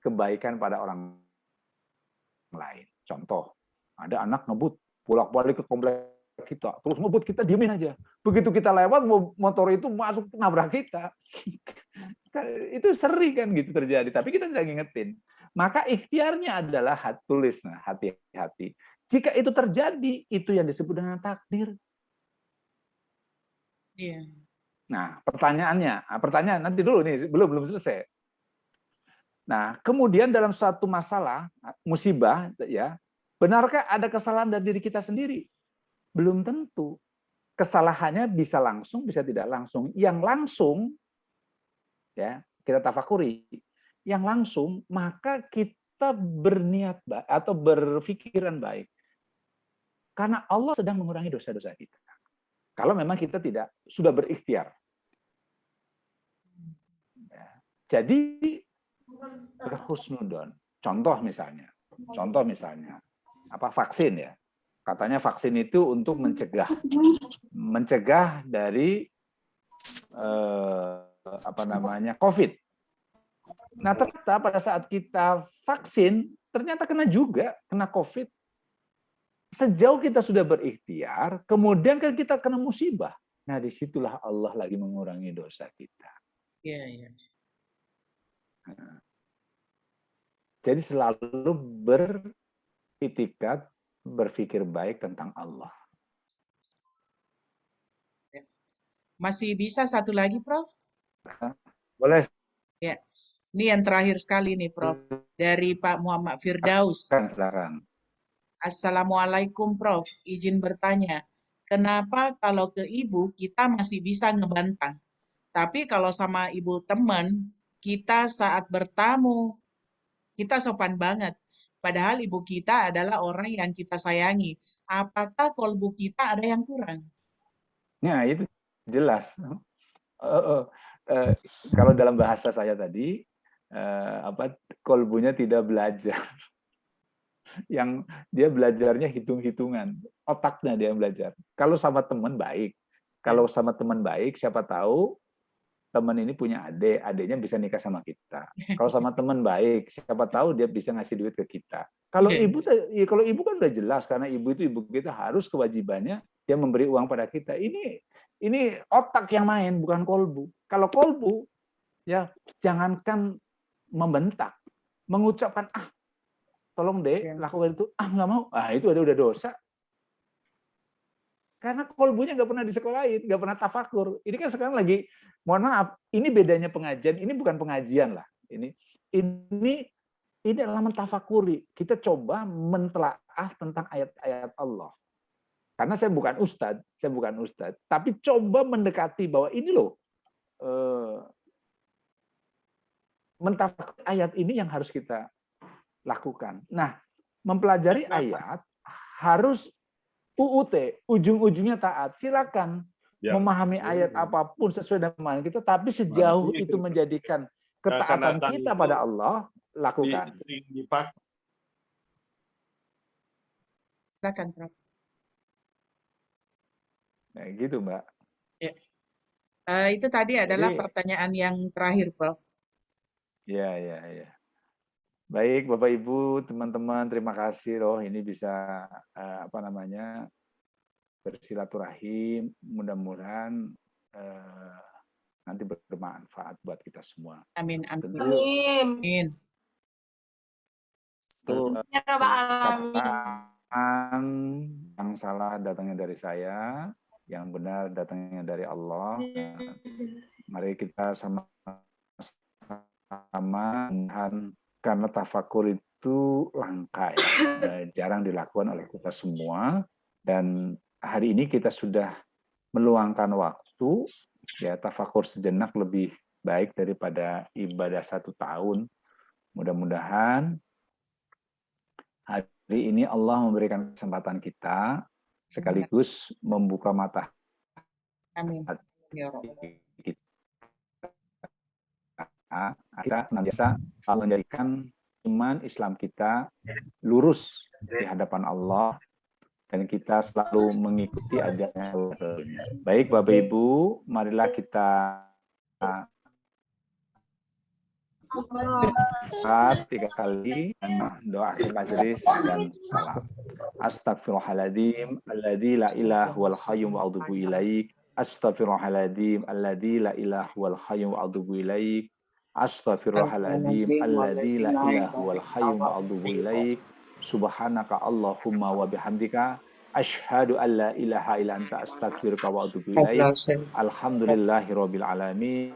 S4: kebaikan pada orang lain. Contoh, ada anak ngebut, bolak-balik ke komplek kita, terus ngebut, kita diemin aja. Begitu kita lewat, motor itu masuk nabrak kita. Itu sering kan gitu terjadi, tapi kita tidak ngingetin. Maka ikhtiarnya adalah tulis, hati-hati. Jika itu terjadi, itu yang disebut dengan takdir.
S5: Iya.
S4: Nah, pertanyaan nanti dulu nih, belum selesai. Nah, kemudian dalam suatu masalah, musibah, ya, benarkah ada kesalahan dari diri kita sendiri? Belum tentu. Kesalahannya bisa langsung, bisa tidak langsung. Yang langsung, ya, kita tafakuri. Yang langsung, maka kita berniat baik atau berpikiran baik. Karena Allah sedang mengurangi dosa-dosa kita. Kalau memang kita tidak sudah berikhtiar. Ya. Jadi berhusnudon. Contoh misalnya, vaksin ya. Katanya vaksin itu untuk mencegah dari COVID. Nah, ternyata pada saat kita vaksin, ternyata kena COVID. Sejauh kita sudah berikhtiar, kemudian kan kita kena musibah. Nah, disitulah Allah lagi mengurangi dosa kita.
S5: Iya.
S4: Nah, jadi selalu beritikat, berpikir baik tentang Allah.
S5: Masih bisa satu lagi, Prof?
S4: Boleh.
S5: Ya. Ini yang terakhir sekali nih, Prof. Dari Pak Muhammad Firdaus.
S4: Silakan.
S5: Assalamualaikum, Prof. Izin bertanya, kenapa kalau ke ibu kita masih bisa ngebantah, Tapi kalau sama ibu teman, kita saat bertamu, kita sopan banget. Padahal ibu kita adalah orang yang kita sayangi. Apakah kolbu kita ada yang kurang?
S4: Nah, itu jelas. Kalau dalam bahasa saya tadi, kolbunya tidak belajar. Yang dia belajarnya hitung-hitungan. Otaknya dia yang belajar. Kalau sama teman baik. Kalau sama teman baik, siapa tahu teman ini punya adik, adiknya bisa nikah sama kita. Kalau sama teman baik, siapa tahu dia bisa ngasih duit ke kita. Kalau ibu kan udah jelas, karena ibu itu ibu kita, harus kewajibannya dia memberi uang pada kita. Ini otak yang main, bukan kolbu. Kalau kolbu, ya jangankan membentak, mengucapkan tolong deh lakukan itu, nggak mau, itu udah dosa. Karena kolbunya nggak pernah disekolahin, nggak pernah tafakur. Ini kan sekarang lagi, mohon maaf, ini bedanya pengajian, ini bukan pengajian lah. Ini adalah mentafakuri. Kita coba mentelaah tentang ayat-ayat Allah. Karena saya bukan ustadz, tapi coba mendekati bahwa ini loh, mentafakuri ayat ini yang harus kita lakukan. Nah, mempelajari ayat harus UUT, ujung-ujungnya taat. Silakan memahami ayat apapun sesuai dengan pemahaman kita, tapi sejauh itu menjadikan ketaatan kita pada Allah, lakukan.
S5: Silakan, Prof.
S4: Nah, gitu, Mbak.
S5: Ya. Itu tadi adalah pertanyaan yang terakhir, Prof.
S4: Ya. Baik, Bapak Ibu, teman-teman, terima kasih loh. Ini bisa bersilaturahim. Mudah-mudahan nanti bermanfaat buat kita semua.
S5: Amin.
S4: Tentu,
S5: Amin.
S4: Itu kataan yang salah datangnya dari saya, yang benar datangnya dari Allah. Mari kita sama-sama, karena tafakur itu langka ya, jarang dilakukan oleh kita semua. Dan hari ini kita sudah meluangkan waktu, ya tafakur sejenak lebih baik daripada ibadah 1 tahun. Mudah-mudahan hari ini Allah memberikan kesempatan kita, sekaligus membuka mata hati kita. Kita senantiasa menjadikan iman Islam kita lurus di hadapan Allah, dan kita selalu mengikuti ajaran. Baik Bapak Ibu, marilah kita tiga kali doa majelis dan salam. Astagfirullahaladzim alladzi la ilaha wal hayyum wa atubu ilaik. Astagfirullahaladzim alladzi la ilaha wal hayyum wa atubu ilaik. Astaghfirullahaladzim alladzi la ilaha wal hayyum wa atubu ilaik. Subhanaka Allahumma wa bihamdika asyhadu an la ilaha illa anta astaghfiruka wa atubu ilaik. Alhamdulillahirabbil alamin.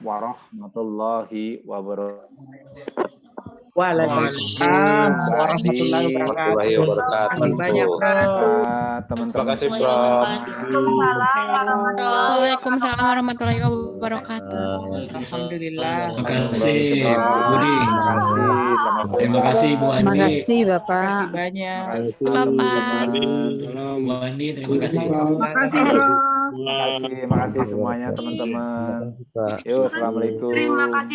S4: Warahmatullahi wabarakatuh.
S5: Waalaikumsalam warahmatullahi wabarakatuh. Terima kasih banyak, Prof.
S4: Teman-teman.
S3: Terima kasih, Prof.
S9: Waalaikumsalam warahmatullahi wabarakatuh.
S5: Alhamdulillah.
S10: Terima kasih, Budi. Terima kasih, Bu Andi.
S8: Terima kasih, Bapak.
S5: Terima kasih banyak.
S9: Bapak.
S10: Salam, Bu Andi. Terima kasih.
S5: Terima kasih, Prof.
S4: Terima kasih semuanya teman-teman. Yuk, assalamualaikum.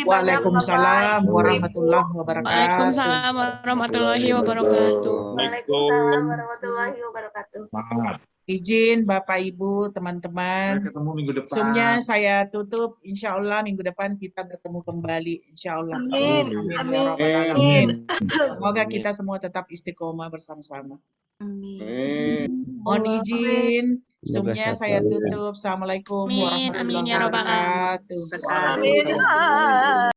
S5: Waalaikumsalam warahmatullahi wabarakatuh.
S9: Waalaikumsalam warahmatullahi wabarakatuh.
S1: Waalaikumsalam warahmatullahi wabarakatuh.
S5: Izin Bapak Ibu teman-teman,
S6: Ketemu minggu depan.
S5: Zoom-nya saya tutup. Insya Allah minggu depan kita bertemu kembali. Insya Allah.
S1: Amin.
S5: Amin. Ya Rabbal Alamin. Semoga kita semua tetap istiqomah bersama-sama.
S8: Amin.
S5: Mohon izin, Zoom-nya saya tutup. Assalamualaikum
S9: Amin.
S5: warahmatullahi
S9: Amin ya Rabbal Alamin.
S5: wabarakatuh.